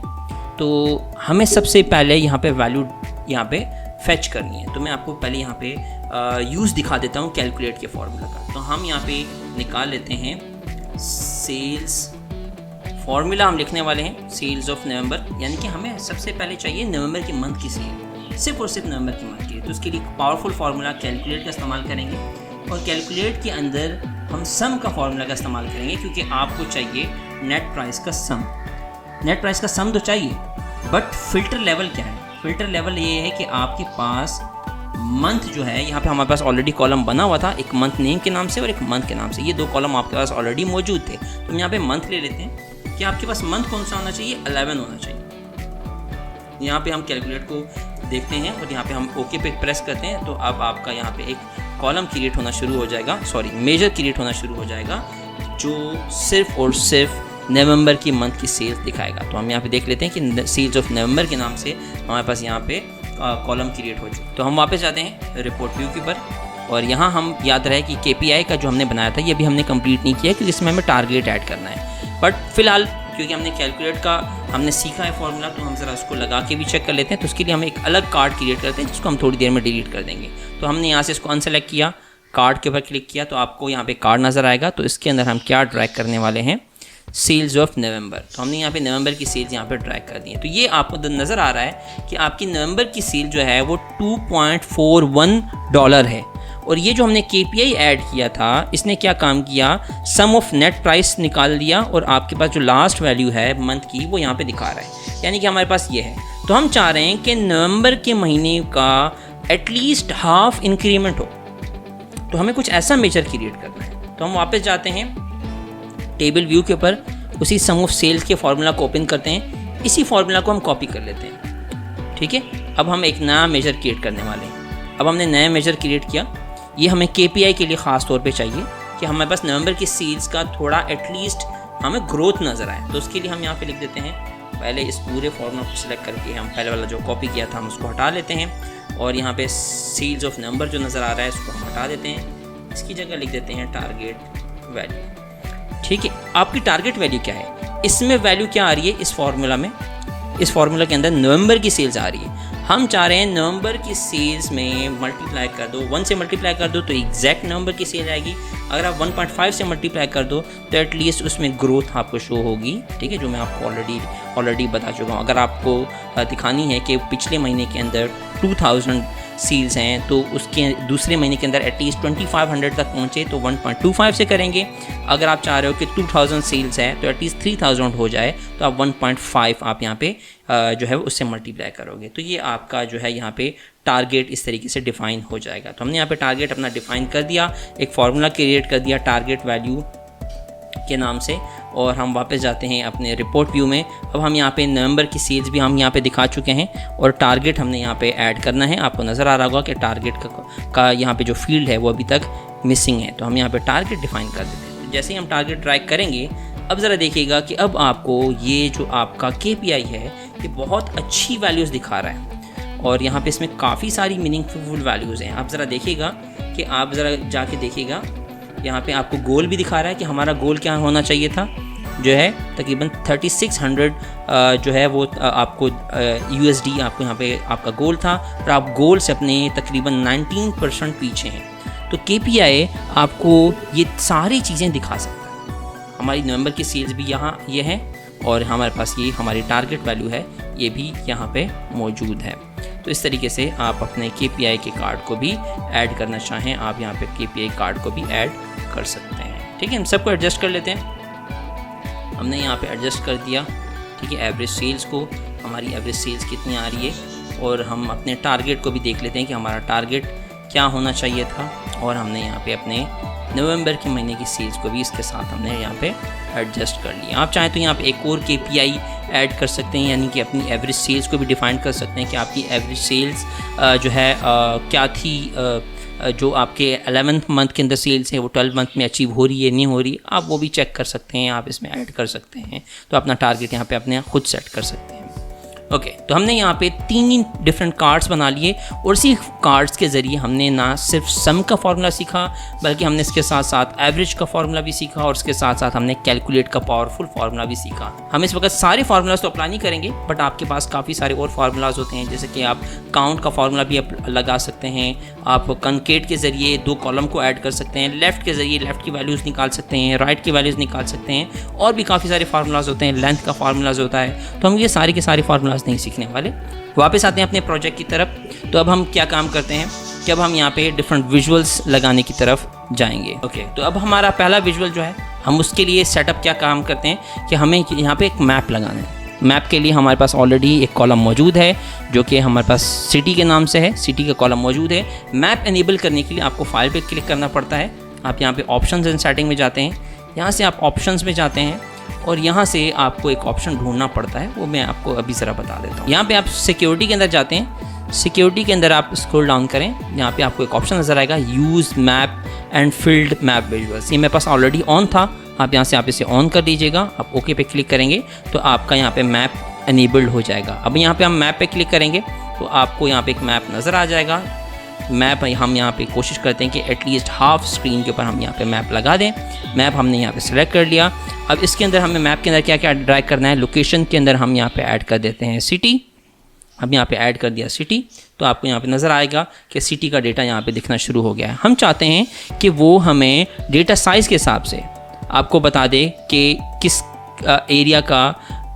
तो हमें सबसे पहले यहाँ पे वैल्यू यहाँ पे फेच करनी है। तो मैं आपको पहले यहाँ पे यूज़ दिखा देता हूँ कैलकुलेट के फॉर्मूला का। तो हम यहाँ पे निकाल लेते हैं सेल्स, फॉर्मूला हम लिखने वाले हैं सेल्स ऑफ नवंबर, यानी कि हमें सबसे पहले चाहिए नवंबर के मंथ की सेल, सिर्फ और सिर्फ नवंबर के मंथ की। तो उसके लिए पावरफुल फार्मूला कैलकुलेट का इस्तेमाल करेंगे, और कैलकुलेट के अंदर हम सम का फार्मूला का इस्तेमाल करेंगे, क्योंकि आपको चाहिए नेट प्राइस का सम। नेट प्राइस का सम तो चाहिए, बट फिल्टर लेवल क्या है? फिल्टर लेवल ये है कि आपके पास मंथ जो है, यहाँ पे हमारे पास ऑलरेडी कॉलम बना हुआ था, एक मंथ नेम के नाम से और एक मंथ के नाम से। ये 2 कॉलम आपके पास ऑलरेडी मौजूद थे। तो हम यहाँ पे मंथ ले लेते हैं कि आपके पास मंथ कौन सा होना चाहिए, 11 होना चाहिए। यहाँ पे हम कैलकुलेट को देखते हैं और यहाँ पे हम ओके पे प्रेस करते हैं, तो अब आपका यहाँ पे एक कॉलम क्रिएट होना शुरू हो जाएगा, मेजर क्रिएट होना शुरू हो जाएगा, जो सिर्फ और सिर्फ नवंबर की मंथ की सेल्स दिखाएगा। तो हम यहाँ पे देख लेते हैं कि सेल्स ऑफ नवंबर के नाम से हमारे पास यहाँ पे कॉलम क्रिएट हो चुका। तो हम वापस जाते हैं रिपोर्ट व्यू के ऊपर, और यहाँ हम याद रहे कि KPI का जो हमने बनाया था ये भी हमने कंप्लीट नहीं किया, क्योंकि इसमें हमें टारगेट ऐड करना है। बट फिलहाल क्योंकि हमने कैलकुलेट का हमने सीखा है फॉर्मूला, तो हम ज़रा उसको लगा के भी चेक कर लेते हैं। तो उसके लिए हम एक अलग कार्ड क्रिएट करते हैं, जिसको हम थोड़ी देर में डिलीट कर देंगे। तो हमने यहाँ से इसको अनसेलेक्ट किया, कार्ड के ऊपर क्लिक किया, तो आपको यहाँ पे कार्ड नज़र आएगा। तो इसके अंदर हम क्या ड्रैग करने वाले हैं, सेल्स ऑफ नवंबर। तो हमने यहाँ पे नवंबर की सेल्स यहाँ पे ड्रैग कर दी है। तो ये आपको नज़र आ रहा है कि आपकी नवंबर की सेल जो है वो $2.41 है। और ये जो हमने KPI ऐड किया था, इसने क्या काम किया, सम ऑफ नेट प्राइस निकाल दिया, और आपके पास जो लास्ट वैल्यू है मंथ की वो यहाँ पे दिखा रहा है, यानी कि हमारे पास ये है। तो हम चाह रहे हैं कि नवंबर के महीने का एटलीस्ट हाफ इंक्रीमेंट हो, तो हमें कुछ ऐसा मेजर क्रिएट करना है। तो हम वापस जाते हैं टेबल व्यू के ऊपर, उसी सम ऑफ सेल्स के फार्मूला को ओपन करते हैं, इसी फार्मूला को हम कॉपी कर लेते हैं। ठीक है, अब हम एक नया मेजर क्रिएट करने वाले हैं। अब हमने नया मेजर क्रिएट किया, ये हमें KPI के लिए ख़ास तौर पे चाहिए कि हमारे पास नवंबर की सेल्स का थोड़ा एटलीस्ट हमें ग्रोथ नज़र आए। तो उसके लिए हम यहाँ पे लिख देते हैं, पहले इस पूरे फार्मूला को सिलेक्ट करके हम पहले वाला जो कॉपी किया था हम उसको हटा लेते हैं, और यहाँ पे सेल्स ऑफ नवंबर जो नज़र आ रहा है इसको हम हटा देते हैं। इसकी जगह लिख देते हैं टारगेट वैल्यू। ठीक है, आपकी टारगेट वैल्यू क्या है, इसमें वैल्यू क्या आ रही है, इस फार्मूला में, इस फार्मूला के अंदर नवंबर की सेल्स आ रही है। हम चाह रहे हैं नवंबर की सेल्स में मल्टीप्लाई कर दो, 1 से मल्टीप्लाई कर दो तो एग्जैक्ट नवंबर की सेल आएगी। अगर आप 1.5 से मल्टीप्लाई कर दो तो एटलीस्ट उसमें ग्रोथ आपको शो होगी। ठीक है, जो मैं आपको ऑलरेडी बता चुका हूँ। अगर आपको दिखानी है कि पिछले महीने के अंदर 2000 सेल्स हैं, तो उसके दूसरे महीने के अंदर एटलीस्ट 2500 तक पहुँचे तो 1.25 से करेंगे। अगर आप चाह रहे हो कि 2000 सेल्स है तो एटलीस्ट 3000 हो जाए, तो आप 1.5 आप यहाँ पे जो है उससे मल्टीप्लाई करोगे। तो ये आपका जो है यहाँ पे टारगेट इस तरीके से डिफ़ाइन हो जाएगा। तो हमने यहाँ पे टारगेट अपना डिफ़ाइन कर दिया, एक फार्मूला क्रिएट कर दिया टारगेट वैल्यू के नाम से, और हम वापस जाते हैं अपने रिपोर्ट व्यू में। अब हम यहाँ पे नवंबर की सेल्स भी हम यहाँ पे दिखा चुके हैं, और टारगेट हमने यहाँ पे ऐड करना है। आपको नज़र आ रहा होगा कि टारगेट का यहाँ पे जो फील्ड है वो अभी तक मिसिंग है, तो हम यहाँ पे टारगेट डिफ़ाइन कर देते हैं। तो जैसे ही हम टारगेट ट्रैक करेंगे, अब ज़रा देखिएगा कि अब आपको ये जो आपका KPI है ये बहुत अच्छी वैल्यूज़ दिखा रहा है, और यहाँ पे इसमें काफ़ी सारी मीनिंगफुल वैल्यूज़ हैं। आप ज़रा देखिएगा कि आप ज़रा जाके देखिएगा, यहाँ पे आपको गोल भी दिखा रहा है कि हमारा गोल क्या होना चाहिए था, जो है तकरीबन 3600 जो है वो आपको USD आपको यहाँ पे आपका गोल था, और आप गोल से अपने तकरीबन 19% पीछे हैं। तो KPI आपको ये सारी चीज़ें दिखा सकता है। हमारी नवंबर की सेल्स भी यहाँ ये है, और हमारे पास ये हमारी टारगेट वैल्यू है ये भी यहाँ पे मौजूद है। तो इस तरीके से आप अपने KPI के कार्ड को भी ऐड करना चाहें, आप यहाँ पे KPI कार्ड को भी ऐड कर सकते हैं। ठीक है, हम सबको एडजस्ट कर लेते हैं। हमने यहाँ पे एडजस्ट कर दिया। ठीक है, एवरेज सेल्स को, हमारी एवरेज सेल्स कितनी आ रही है, और हम अपने टारगेट को भी देख लेते हैं कि हमारा टारगेट क्या होना चाहिए था। और हमने यहाँ पे अपने नवंबर के महीने की सेल्स को भी इसके साथ हमने यहाँ पे एडजस्ट कर लिया। आप चाहें तो यहाँ पे एक और KPI ऐड कर सकते हैं, यानी कि अपनी एवरेज सेल्स को भी डिफाइन कर सकते हैं कि आपकी एवरेज सेल्स जो है क्या थी, जो आपके 11th मंथ के अंदर सेल्स है वो 12 मंथ में अचीव हो रही है नहीं हो रही, आप वो भी चेक कर सकते हैं, आप इसमें ऐड कर सकते हैं। तो अपना टारगेट यहाँ पे अपने खुद सेट कर सकते हैं। ओके, तो हमने यहाँ पे 3 डिफरेंट कार्ड्स बना लिए, और इसी कार्ड्स के ज़रिए हमने ना सिर्फ सम का फार्मूला सीखा, बल्कि हमने इसके साथ साथ एवरेज का फार्मूला भी सीखा, और इसके साथ साथ हमने कैलकुलेट का पावरफुल फार्मूला भी सीखा। हम इस वक्त सारे फार्मूलाज तो अप्लाई नहीं करेंगे, बट आपके पास काफ़ी सारे और फार्मूलाज होते हैं, जैसे कि आप काउंट का फार्मूला भी लगा सकते हैं, आप कंकेट के ज़रिए 2 कॉलम को ऐड कर सकते हैं, लेफ़्ट के ज़रिए लेफ़्ट की वैल्यूज़ निकाल सकते हैं, राइट की वैल्यूज़ निकाल सकते हैं, और भी काफ़ी सारे फार्मूलाज होते हैं, लेंथ का फार्मूलाज होता है। तो हम ये सारे के सारे फार्मूलाज नहीं सीखने वाले। वापस आते हैं अपने प्रोजेक्ट की तरफ। तो अब हम क्या काम करते हैं कि अब हम यहाँ पे डिफरेंट विजुअल्स लगाने की तरफ जाएंगे। ओके, तो अब हमारा पहला विजुअल जो है, हम उसके लिए सेटअप क्या काम करते हैं कि हमें यहाँ पे एक मैप लगाना है। मैप के लिए हमारे पास ऑलरेडी एक कॉलम मौजूद है, जो कि हमारे पास सिटी के नाम से है, सिटी का कॉलम मौजूद है। मैप एनेबल करने के लिए आपको फाइल पे क्लिक करना पड़ता है। आप यहाँ पे ऑप्शंस एंड सेटिंग में जाते हैं, यहाँ से आप ऑप्शंस में जाते हैं, और यहाँ से आपको एक ऑप्शन ढूंढना पड़ता है, वो मैं आपको अभी ज़रा बता देता हूँ। यहाँ पे आप सिक्योरिटी के अंदर जाते हैं, सिक्योरिटी के अंदर आप स्क्रॉल डाउन करें, यहाँ पे आपको एक ऑप्शन नज़र आएगा, use map and field map visuals. ये मेरे पास ऑलरेडी ऑन था, आप यहाँ से आप इसे ऑन कर दीजिएगा। आप ओके पे क्लिक करेंगे तो आपका यहाँ पे मैप एनेबल्ड हो जाएगा। अब यहाँ पे हम मैप पे क्लिक करेंगे तो आपको यहाँ पे एक मैप नज़र आ जाएगा। मैप हम यहाँ पे कोशिश करते हैं कि एटलीस्ट हाफ स्क्रीन के ऊपर हम यहाँ पे मैप लगा दें। मैप हमने यहाँ पे सिलेक्ट कर लिया। अब इसके अंदर हमें मैप के अंदर क्या क्या ड्रैग करना है, लोकेशन के अंदर हम यहाँ पे ऐड कर देते हैं सिटी। हम यहाँ पे ऐड कर दिया सिटी, तो आपको यहाँ पे नज़र आएगा कि सिटी का डेटा यहाँ पे दिखना शुरू हो गया है। हम चाहते हैं कि वो हमें डेटा साइज़ के हिसाब से आपको बता दे कि किस एरिया का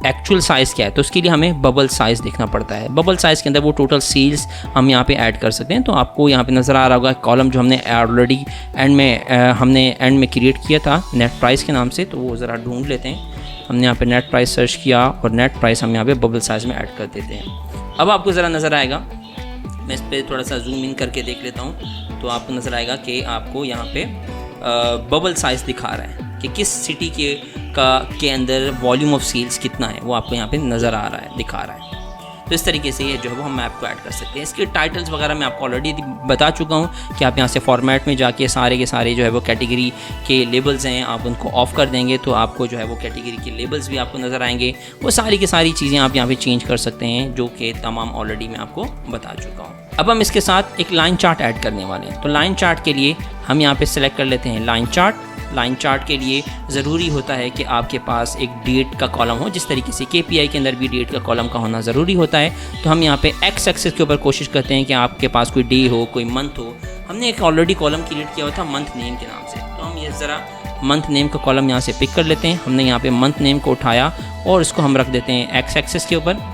एक्चुअल साइज़ क्या है। तो उसके लिए हमें बबल साइज़ देखना पड़ता है। बबल साइज़ के अंदर वो टोटल सेल्स हम यहाँ पे ऐड कर सकते हैं। तो आपको यहाँ पे नज़र आ रहा होगा कॉलम जो हमने ऑलरेडी हमने एंड में क्रिएट किया था नेट प्राइस के नाम से, तो वो ज़रा ढूंढ लेते हैं। हमने यहाँ पे नेट प्राइस सर्च किया और नेट प्राइस हम यहाँ पे बबल साइज़ में ऐड कर देते हैं। अब आपको ज़रा नज़र आएगा, मैं इस पर थोड़ा सा जूम इन करके देख लेता हूँ, तो आपको नज़र आएगा कि आपको यहाँ पे बबल साइज़ दिखा रहा है कि किस सिटी के अंदर वॉल्यूम ऑफ सेल्स कितना है, वो आपको यहाँ पे नज़र आ रहा है, दिखा रहा है। तो इस तरीके से ये जो है वो हम मैप को ऐड कर सकते हैं। इसके टाइटल्स वगैरह मैं आपको ऑलरेडी बता चुका हूँ कि आप यहाँ से फॉर्मेट में जाके सारे के सारे जो है वो कैटेगरी के लेबल्स हैं, आप उनको ऑफ़ कर देंगे तो आपको जो है वो कैटेगरी के लेबल्स भी आपको नज़र आएंगे। वो सारी की सारी चीज़ें आप यहाँ पे चेंज कर सकते हैं, जो कि तमाम ऑलरेडी मैं आपको बता चुका हूँ। अब हम इसके साथ एक लाइन चार्ट ऐड करने वाले हैं। तो लाइन चार्ट के लिए हम यहाँ पे सिलेक्ट कर लेते हैं लाइन चार्ट। लाइन चार्ट के लिए ज़रूरी होता है कि आपके पास एक डेट का कॉलम हो, जिस तरीके से KPI के अंदर भी डेट का कॉलम का होना ज़रूरी होता है। तो हम यहाँ पे एक्स एक्सिस के ऊपर कोशिश करते हैं कि आपके पास कोई डे हो, कोई मंथ हो। हमने एक ऑलरेडी कॉलम क्रिएट किया हुआ था मंथ नेम के नाम से, तो हम ये ज़रा मंथ नेम का कॉलम यहाँ से पिक कर लेते हैं। हमने यहाँ पे मंथ नेम को उठाया और इसको हम रख देते हैं एक्स एक्सिस के ऊपर,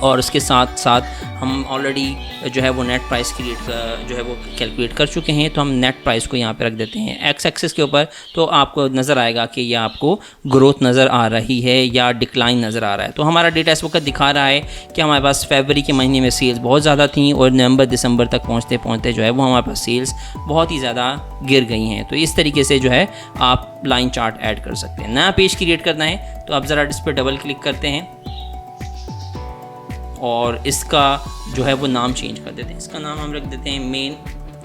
और उसके साथ साथ हम ऑलरेडी जो है वो नेट प्राइस जो है वो कैलकुलेट कर चुके हैं। तो हम नेट प्राइस को यहाँ पे रख देते हैं एक्स एक्सिस के ऊपर। तो आपको नज़र आएगा कि ये आपको ग्रोथ नज़र आ रही है या डिक्लाइन नज़र आ रहा है। तो हमारा डेटा इस वक्त दिखा रहा है कि हमारे पास फरवरी के महीने में सेल्स बहुत ज़्यादा थी और नवंबर दिसंबर तक पहुँचते पहुँचते जो है वो हमारे पास सेल्स बहुत ही ज़्यादा गिर गई हैं। तो इस तरीके से जो है आप लाइन चार्ट ऐड कर सकते हैं। नया पेज क्रिएट करना है तो आप ज़रा इस पर डबल क्लिक करते हैं और इसका जो है वो नाम चेंज कर देते हैं। इसका नाम हम रख देते हैं मेन।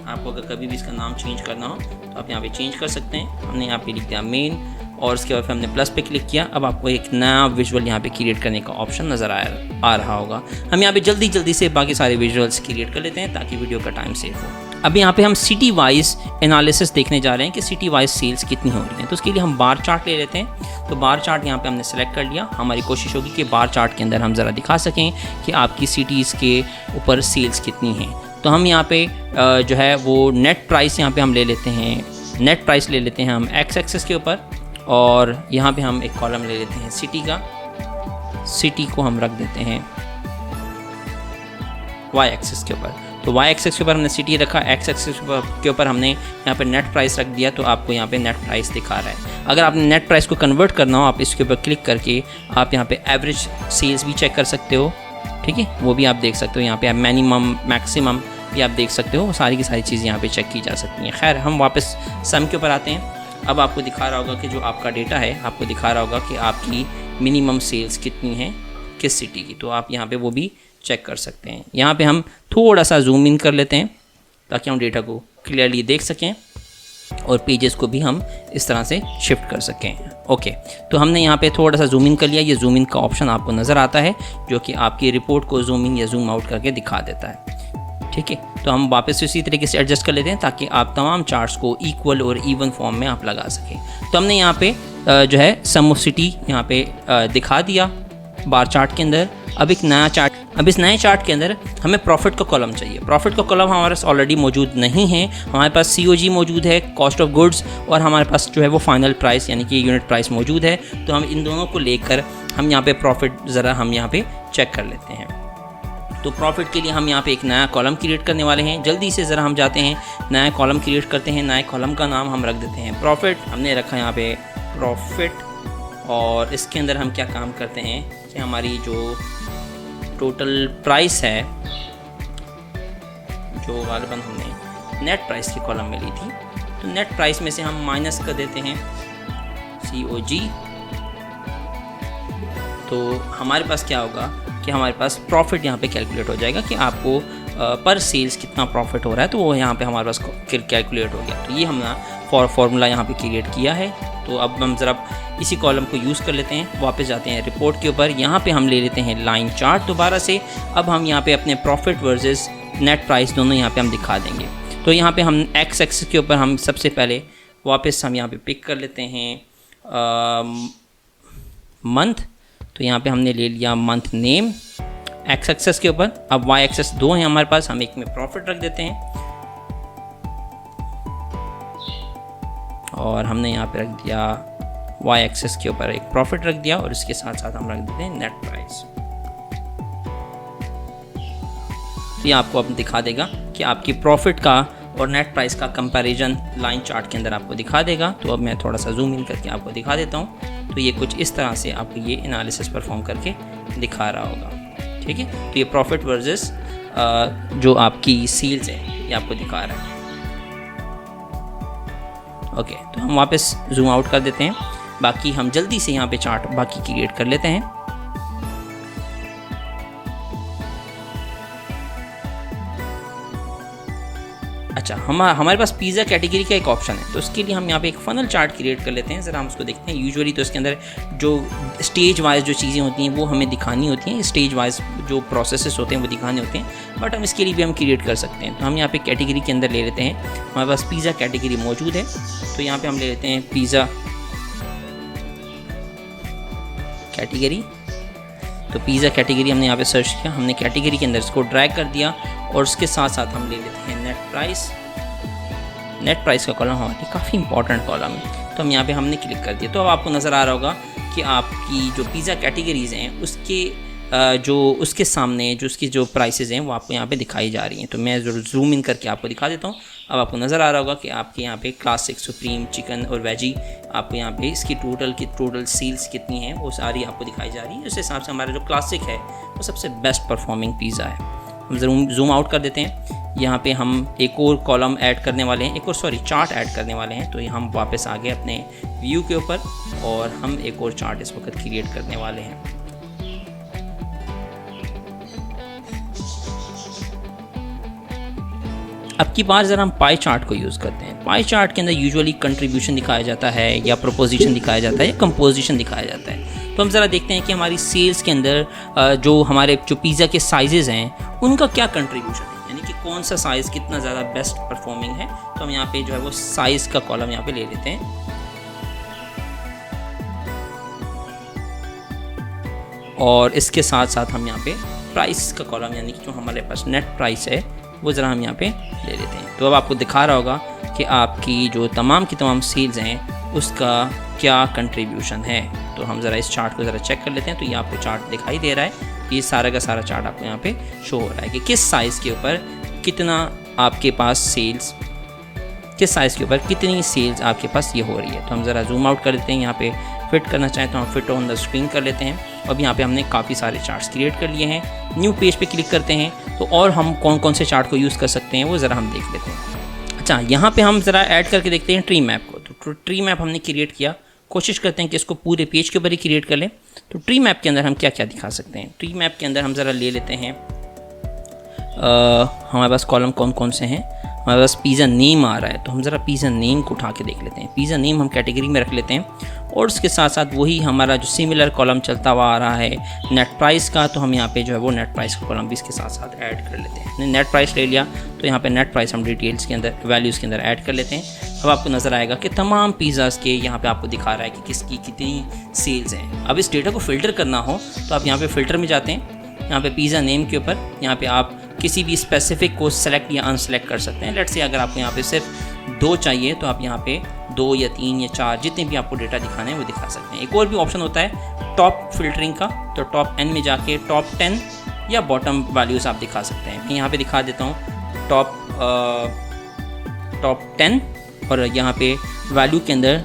आपको अगर कभी भी इसका नाम चेंज करना हो तो आप यहाँ पे चेंज कर सकते हैं। हमने यहाँ पे लिख दिया मेन और उसके बाद फिर हमने प्लस पे क्लिक किया। अब आपको एक नया विजुअल यहाँ पे क्रिएट करने का ऑप्शन नज़र आ रहा होगा। हम यहाँ पे जल्दी से बाकी सारे विजुअल्स क्रिएट कर लेते हैं ताकि वीडियो का टाइम सेव हो। अब यहाँ पे हम सिटी वाइज एनालिसिस देखने जा रहे हैं कि सिटी वाइज सेल्स कितनी हो रही हैं। तो उसके लिए हम बार चार्ट ले लेते हैं। तो बार चार्ट यहाँ पे हमने सेलेक्ट कर लिया। हमारी कोशिश होगी कि बार चार्ट के अंदर हम ज़रा दिखा सकें कि आपकी सिटीज़ के ऊपर सेल्स कितनी हैं। तो हम यहाँ पे जो है वो नेट प्राइस यहाँ पे हम ले लेते हैं। नेट प्राइस ले लेते हैं हम एक्स एक्सिस के ऊपर और यहाँ पे हम एक कॉलम ले लेते हैं सिटी का। सिटी को हम रख देते हैं वाई एक्सिस के ऊपर। तो वाई एक्सिस के ऊपर हमने सिटी रखा, एक्स एक्सिस के ऊपर हमने यहाँ पे नेट प्राइस रख दिया, तो आपको यहाँ पे नेट प्राइस दिखा रहा है। अगर आपने नेट प्राइस को कन्वर्ट करना हो, आप इसके ऊपर क्लिक करके आप यहाँ पे एवरेज सेल्स भी चेक कर सकते हो, ठीक है, वो भी आप देख सकते हो। यहाँ पे आप मिनिमम मैक्सिमम भी आप देख सकते हो, सारी की सारी चीज़ें यहाँ पे चेक की जा सकती हैं। खैर, हम वापस सम के ऊपर आते हैं। अब आपको दिखा रहा होगा कि जो आपका डेटा है, आपको दिखा रहा होगा कि आपकी मिनिमम सेल्स कितनी है किस सिटी की, तो आप यहाँ पे वो भी चेक कर सकते हैं। यहाँ पे हम थोड़ा सा जूम इन कर लेते हैं ताकि हम डेटा को क्लियरली देख सकें और पेजेस को भी हम इस तरह से शिफ्ट कर सकें। ओके, तो हमने यहाँ पे थोड़ा सा जूम इन कर लिया। ये जूम इन का ऑप्शन आपको नज़र आता है जो कि आपकी रिपोर्ट को जूम इन या जूम आउट करके दिखा देता है, ठीक है। तो हम वापस इसी तरीके से एडजस्ट कर लेते हैं ताकि आप तमाम चार्ट्स को इक्वल और इवन फॉर्म में आप लगा सकें। तो हमने यहाँ पे जो है सम ऑफ सिटी यहाँ पे दिखा दिया बार चार्ट के अंदर। अब एक नया चार्ट, अब इस नए चार्ट के अंदर हमें प्रॉफिट का कॉलम चाहिए। प्रॉफिट का कॉलम हमारे पास ऑलरेडी मौजूद नहीं है, हमारे पास COG मौजूद है, कॉस्ट ऑफ गुड्स, और हमारे पास जो है वो फाइनल प्राइस यानी कि यूनिट प्राइस मौजूद है। तो हम इन दोनों को लेकर हम यहाँ पे प्रॉफिट ज़रा हम यहाँ पे चेक कर लेते हैं। तो प्रॉफिट के लिए हम यहाँ पे एक नया कॉलम क्रिएट करने वाले हैं। जल्दी से ज़रा हम जाते हैं, नया कॉलम क्रिएट करते हैं। नए कॉलम का नाम हम रख देते हैं प्रॉफिट। हमने रखा यहाँ पे प्रॉफिट, और इसके अंदर हम क्या काम करते हैं कि हमारी जो टोटल प्राइस है, जो गालिबन हमने नेट प्राइस की कॉलम में ली थी, तो नेट प्राइस में से हम माइनस कर देते हैं COG। तो हमारे पास क्या होगा कि हमारे पास प्रॉफिट यहाँ पे कैलकुलेट हो जाएगा कि आपको पर सेल्स कितना प्रॉफिट हो रहा है, तो वो यहाँ पे हमारे पास कैलकुलेट हो गया। तो ये हमने फार्मूला यहाँ पे क्रिएट किया है। तो अब हम ज़रा इसी कॉलम को यूज़ कर लेते हैं। वापस जाते हैं रिपोर्ट के ऊपर, यहाँ पे हम ले लेते हैं लाइन चार्ट दोबारा से। अब हम यहाँ पे अपने प्रॉफिट वर्सेस नेट प्राइस दोनों यहाँ पे हम दिखा देंगे। तो यहाँ पे हम एक्स एक्सिस के ऊपर हम सबसे पहले वापस हम यहाँ पे पिक कर लेते हैं मंथ। तो यहाँ पे हमने ले लिया मंथ नेम एक्स एक्सिस के ऊपर। अब वाई एक्सिस दो हैं हमारे पास, हम एक में प्रॉफिट रख देते हैं और हमने यहाँ पे रख दिया वाई एक्सिस के ऊपर एक प्रॉफिट रख दिया, और इसके साथ साथ हम रख देते हैं नेट प्राइस। तो ये आपको अब दिखा देगा कि आपकी प्रॉफिट का और नेट प्राइस का कंपैरिजन लाइन चार्ट के अंदर आपको दिखा देगा। तो अब मैं थोड़ा सा जूम इन करके आपको दिखा देता हूँ। तो ये कुछ इस तरह से आपको ये एनालिसिस परफॉर्म करके दिखा रहा होगा, ठीक है। तो ये प्रॉफिट वर्सेस जो आपकी सेल्स है ये आपको दिखा रहा है। ओके, तो हम वापस जूम आउट कर देते हैं। बाकी हम जल्दी से यहाँ पे चार्ट बाकी क्रिएट कर लेते हैं। अच्छा, हमारे पास पिज़्ज़ा कैटेगरी का एक ऑप्शन है, तो उसके लिए हम यहाँ पे एक फनल चार्ट क्रिएट कर लेते हैं। ज़रा हम उसको देखते हैं। यूजुअली तो इसके अंदर जो स्टेज वाइज जो चीज़ें होती हैं वो हमें दिखानी होती हैं, स्टेज वाइज जो प्रोसेसेस होते हैं वो दिखाने होते हैं, बट हम इसके लिए भी हम क्रिएट कर सकते हैं। तो हम यहाँ पे कैटेगरी के अंदर ले लेते हैं। हमारे पास पिज़्ज़ा कैटेगरी मौजूद है, तो यहाँ पर हम ले लेते हैं पिज़्ज़ा कैटेगरी। तो पिज़्ज़ा कैटेगरी हमने यहाँ पे सर्च किया, हमने कैटेगरी के अंदर इसको ड्रैग कर दिया, और उसके साथ साथ हम ले लेते हैं नेट प्राइस। नेट प्राइस का कॉलम हमारे काफ़ी इंपॉर्टेंट कॉलम है, तो हम यहाँ पे हमने क्लिक कर दिया। तो अब आपको नज़र आ रहा होगा कि आपकी जो पिज़्ज़ा कैटेगरीज़ हैं उसके जो उसके सामने जो उसकी जो प्राइसेस हैं वो आपको यहाँ पे दिखाई जा रही हैं। तो मैं ज़रूर जूम इन करके आपको दिखा देता हूँ। अब आपको नज़र आ रहा होगा कि आपके यहाँ पे क्लासिक, सुप्रीम, चिकन और वेजी, आपको यहाँ पे इसकी टोटल सेल्स कितनी हैं वो सारी आपको दिखाई जा रही है। उस हिसाब से हमारा जो क्लासिक है वो सबसे बेस्ट परफॉर्मिंग पिज़्ज़ा है। हम ज़रूर जूम आउट कर देते हैं। यहाँ पे हम एक और कॉलम ऐड करने वाले हैं, चार्ट ऐड करने वाले हैं। तो हम वापस आ गए अपने व्यू के ऊपर, और हम एक और चार्ट इस वक्त क्रिएट करने वाले हैं। अब की बार ज़रा हम पाई चार्ट को यूज़ करते हैं। पाई चार्ट के अंदर यूजुअली कंट्रीब्यूशन दिखाया जाता है, या प्रोपोजिशन दिखाया जाता है, या कंपोजिशन दिखाया जाता है। तो हम ज़रा देखते हैं कि हमारी सेल्स के अंदर जो हमारे जो पिज़्ज़ा के साइज़ हैं उनका क्या कंट्रीब्यूशन है, यानी कि कौन सा साइज़ कितना ज़्यादा बेस्ट परफॉर्मिंग है। तो हम यहाँ पे जो है वो साइज़ का कॉलम यहाँ पे ले लेते हैं, और इसके साथ साथ हम यहाँ पे प्राइस का कॉलम यानी कि जो हमारे पास नेट प्राइस है वो ज़रा हम यहाँ पे ले लेते हैं। तो अब आपको दिखा रहा होगा कि आपकी जो तमाम की तमाम सेल्स हैं उसका क्या कंट्रीब्यूशन है। तो हम ज़रा इस चार्ट को ज़रा चेक कर लेते हैं। तो ये आपको चार्ट दिखाई दे रहा है। ये सारा का सारा चार्ट आपको यहाँ पे शो हो रहा है कि किस साइज़ के ऊपर कितना आपके पास सेल्स, किस साइज़ के ऊपर कितनी सेल्स आपके पास ये हो रही है। तो हम ज़रा जूम आउट कर लेते हैं, यहाँ पे फिट करना चाहें तो हम फिट ऑन द स्क्रीन कर लेते हैं। अब यहाँ पे हमने काफ़ी सारे चार्ट्स क्रिएट कर लिए हैं। न्यू पेज पे क्लिक करते हैं तो और हम कौन कौन से चार्ट को यूज़ कर सकते हैं वो ज़रा हम देख लेते हैं। अच्छा, यहाँ पे हम ज़रा ऐड करके देखते हैं ट्री मैप को। तो ट्री मैप हमने क्रिएट किया, कोशिश करते हैं कि इसको पूरे पेज के ऊपर ही क्रिएट कर लें। तो ट्री मैप के अंदर हम क्या क्या दिखा सकते हैं। ट्री मैप के अंदर हम ज़रा ले लेते हैं, हमारे पास कॉलम कौन कौन से हैं। हमारे पास पिज़्ज़ा नेम आ रहा है, तो हम ज़रा पिज़्ज़ा नेम को उठा के देख लेते हैं। पिज़्ज़ा नेम हम कैटेगरी में रख लेते हैं और उसके साथ साथ वही हमारा जो सिमिलर कॉलम चलता हुआ आ रहा है नेट प्राइस का, तो हम यहाँ पे जो है वो नेट प्राइस का कॉलम भी इसके साथ साथ ऐड कर लेते हैं। नेट प्राइस ले लिया तो यहाँ पे नेट प्राइस हम डिटेल्स के अंदर, वैल्यूज़ के अंदर ऐड कर लेते हैं। अब आपको नज़र आएगा कि तमाम पिज़्ज़ाज़ के यहाँ पे आपको दिखा रहा है कि किसकी कितनी सेल्स हैं। अब इस डेटा को फ़िल्टर करना हो तो आप यहाँ पे फ़िल्टर में जाते हैं, यहाँ पे पिज़्ज़ा नेम के ऊपर यहाँ पे आप किसी भी स्पेसिफिक को सेलेक्ट या अनसेलेक्ट कर सकते हैं। लेट्स से अगर आपको यहाँ पे सिर्फ 2 चाहिए तो आप यहाँ पे 2 या 3 या 4 जितने भी आपको डेटा दिखाने हैं वो दिखा सकते हैं। एक और भी ऑप्शन होता है टॉप फिल्टरिंग का, तो टॉप n में जाके टॉप 10 या बॉटम वैल्यूज़ आप दिखा सकते हैं। मैं यहाँ पे दिखा देता हूँ टॉप 10 और यहाँ पे वैल्यू के अंदर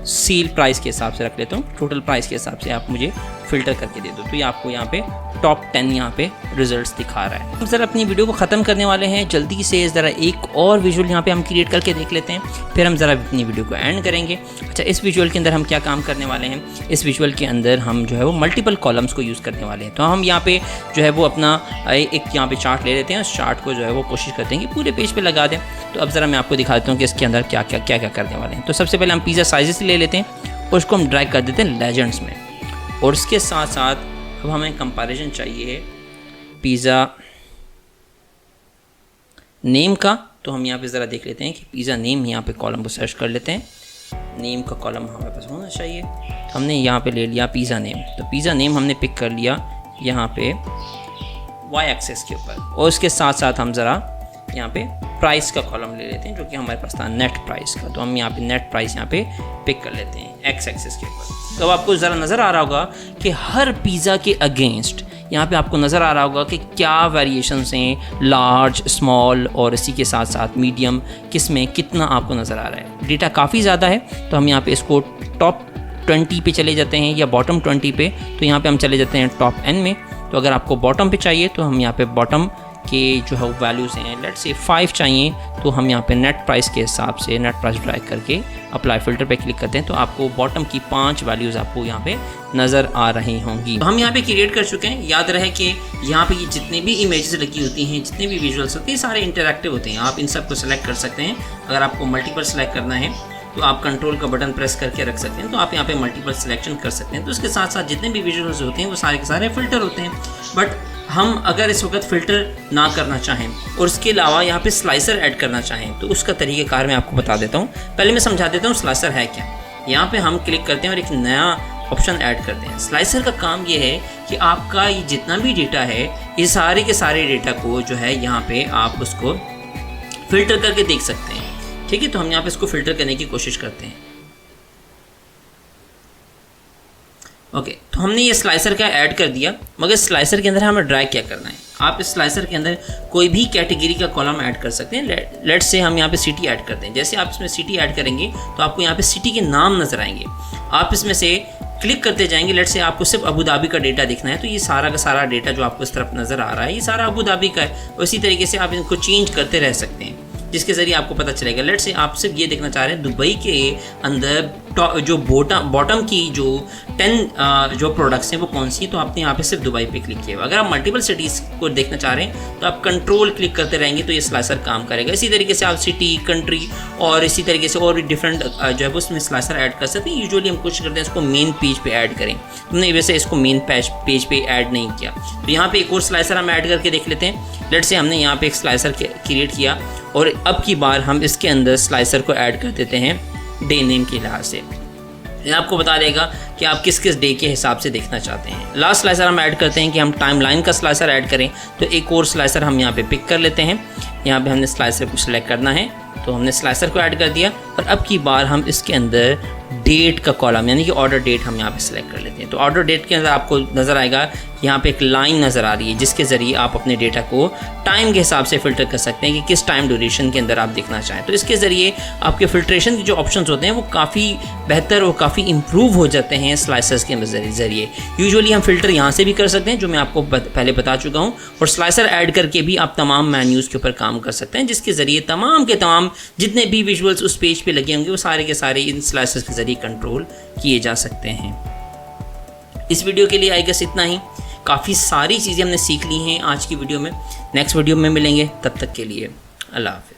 सेल प्राइस के हिसाब से रख लेता हूँ, टोटल प्राइस के हिसाब से आप मुझे फ़िल्टर करके दे दो। तो ये आपको यहाँ पे टॉप 10 यहाँ पे रिजल्ट्स दिखा रहा है। हम ज़रा अपनी वीडियो को ख़त्म करने वाले हैं, जल्दी से ज़रा एक और विजुअल यहाँ पे हम क्रिएट करके देख लेते हैं, फिर हम ज़रा अपनी वीडियो को एंड करेंगे। अच्छा, इस विजुअल के अंदर हम क्या काम करने वाले हैं, इस विजुअल के अंदर हम जो है वो मल्टीपल कॉलम्स को यूज़ करने वाले हैं। तो हम यहाँ पे जो है वो अपना एक यहाँ पे चार्ट ले लेते हैं, उस चार्ट को जो है वो कोशिश करते हैं कि पूरे पेज पर लगा दें। तो अब ज़रा मैं आपको दिखा देता हूँ कि इसके अंदर क्या क्या करने वाले हैं। तो सबसे पहले हम पिज़्ज़ा साइज़ ले लेते हैं और उसको हम ड्रैग कर देते हैं लेजेंड्स में, और उसके साथ साथ अब हमें कंपैरिजन चाहिए पिज़्ज़ा नेम का। तो हम यहाँ पे ज़रा देख लेते हैं कि पिज़्ज़ा नेम, यहाँ पे कॉलम को सर्च कर लेते हैं। नेम का कॉलम हमारे पास होना चाहिए, तो हमने यहाँ पे ले लिया पिज़्ज़ा नेम। तो पिज़्ज़ा नेम हमने पिक कर लिया यहाँ पे वाई एक्सेस के ऊपर, और उसके साथ साथ हम ज़रा यहाँ पे प्राइस का कॉलम ले लेते हैं जो कि हमारे पास था नेट प्राइस का। तो हम यहाँ पे नेट प्राइस यहाँ पे पिक कर लेते हैं एक्स एक्सेस के ऊपर। तो अब आपको ज़रा नज़र आ रहा होगा कि हर पिज़्ज़ा के अगेंस्ट यहाँ पे आपको नज़र आ रहा होगा कि क्या वेरिएशंस हैं, लार्ज, स्मॉल और इसी के साथ साथ मीडियम, किस में कितना आपको नज़र आ रहा है। डेटा काफ़ी ज़्यादा है, तो हम यहाँ पे इसको टॉप 20 पे चले जाते हैं या बॉटम 20 पे। तो यहाँ पे हम चले जाते हैं टॉप n में। तो अगर आपको बॉटम पे चाहिए तो हम यहाँ पे बॉटम के जो है वैल्यूज़ हैं, लेट्स से 5 चाहिए, तो हम यहाँ पे नेट प्राइस के हिसाब से नेट प्राइस ड्रैग करके अप्लाई फ़िल्टर पे क्लिक करते हैं। तो आपको बॉटम की 5 वैल्यूज़ आपको यहाँ पे नज़र आ रही होंगी। तो हम यहाँ पे क्रिएट कर चुके हैं। याद रहे कि यहाँ पे ये जितने भी इमेजेस लगी होती हैं, जितने भी विजुअल्स होते हैं, सारे इंटरैक्टिव होते हैं। आप इन सब को सेलेक्ट कर सकते हैं। अगर आपको मल्टीपल सेलेक्ट करना है तो आप कंट्रोल का बटन प्रेस करके रख सकते हैं, तो आप यहाँ पे मल्टीपल सिलेक्शन कर सकते हैं। तो उसके साथ साथ जितने भी विजुअल्स होते हैं वो सारे के सारे फ़िल्टर होते हैं। बट हम अगर इस वक्त फ़िल्टर ना करना चाहें और उसके अलावा यहाँ पे स्लाइसर ऐड करना चाहें तो उसका तरीक़ेकार मैं आपको बता देता हूँ। पहले मैं समझा देता हूँ स्लाइसर है क्या। यहाँ पे हम क्लिक करते हैं और एक नया ऑप्शन ऐड करते हैं। स्लाइसर का काम ये है कि आपका ये जितना भी डेटा है, ये सारे के सारे डेटा को जो है यहाँ पे आप उसको फ़िल्टर करके देख सकते हैं। ठीक है, तो हम यहाँ पे इसको फ़िल्टर करने की कोशिश करते हैं। ओके, तो हमने ये स्लाइसर का ऐड कर दिया, मगर स्लाइसर के अंदर हमें ड्रैग क्या करना है। आप इस स्लाइसर के अंदर कोई भी कैटेगरी का कॉलम ऐड कर सकते हैं। लेट्स से हम यहाँ पे सिटी ऐड करते हैं। जैसे आप इसमें सिटी ऐड करेंगे तो आपको यहाँ पे सिटी के नाम नज़र आएंगे। आप इसमें से क्लिक करते जाएंगे। लेट्स से आपको सिर्फ अबू धाबी का डेटा दिखना है, तो ये सारा का सारा डेटा जो आपको इस तरफ नज़र आ रहा है ये सारा अबू धाबी का है। और इसी तरीके से आप इनको चेंज करते रह सकते हैं, जिसके ज़रिए आपको पता चलेगा। लेट्स से आप सिर्फ ये देखना चाह रहे हैं दुबई के अंदर जो बॉटम की जो 10 जो प्रोडक्ट्स हैं वो कौन सी हैं, तो आपने यहाँ पे सिर्फ दुबई पे क्लिक किया। अगर आप मल्टीपल सिटीज़ को देखना चाह रहे हैं तो आप कंट्रोल क्लिक करते रहेंगे तो ये स्लाइसर काम करेगा। इसी तरीके से आप सिटी, कंट्री और इसी तरीके से और भी डिफरेंट जो है उसमें स्लाइसर ऐड कर सकते हैं। यूजुअली हम कोशिश करते हैं इसको मेन पेज पे ऐड करें, हमने वैसे इसको मेन पेज पे ऐड नहीं किया। तो यहाँ पे एक और स्लाइसर हम ऐड करके देख लेते हैं। लेट्स से हमने यहाँ पे एक स्लाइसर क्रिएट किया और अब की बार हम इसके अंदर स्लाइसर को ऐड कर देते हैं डे नेम के लिहाज से। ये आपको बता देगा कि आप किस किस डे के हिसाब से देखना चाहते हैं। लास्ट स्लाइसर हम ऐड करते हैं कि हम टाइमलाइन का स्लाइसर ऐड करें, तो एक और स्लाइसर हम यहाँ पे पिक कर लेते हैं। यहाँ पे हमने स्लाइसर को सिलेक्ट करना है, तो हमने स्लाइसर को ऐड कर दिया और अब की बार हम इसके अंदर डेट का कॉलम यानी कि ऑर्डर डेट हम यहाँ पे सिलेक्ट कर लेते हैं। तो ऑर्डर डेट के अंदर आपको नज़र आएगा कि यहाँ पे एक लाइन नज़र आ रही है जिसके ज़रिए आप अपने डेटा को टाइम के हिसाब से फ़िल्टर कर सकते हैं कि किस टाइम ड्यूरेशन के अंदर आप देखना चाहें। तो इसके ज़रिए आपके फ़िल्ट्रेशन के जो ऑप्शंस होते हैं वो काफ़ी बेहतर और काफ़ी इम्प्रूव हो जाते हैं स्लाइसर्स के ज़रिए। यूजुअली हम फ़िल्टर यहाँ से भी कर सकते हैं जो मैं आपको पहले बता चुका हूँ, और स्लाइसर ऐड करके भी आप तमाम मेन्यूज़ के ऊपर काम कर सकते हैं, जिसके ज़रिए तमाम के तमाम जितने भी विजुअल्स उस पेज पे लगे होंगे वो सारे के सारे इन स्लाइसर्स के ज़रिए कंट्रोल किए जा सकते हैं। इस वीडियो के लिए आई गेस इतना ही। काफ़ी सारी चीज़ें हमने सीख ली हैं आज की वीडियो में। नेक्स्ट वीडियो में मिलेंगे, तब तक के लिए अल्लाह हाफ़िज़।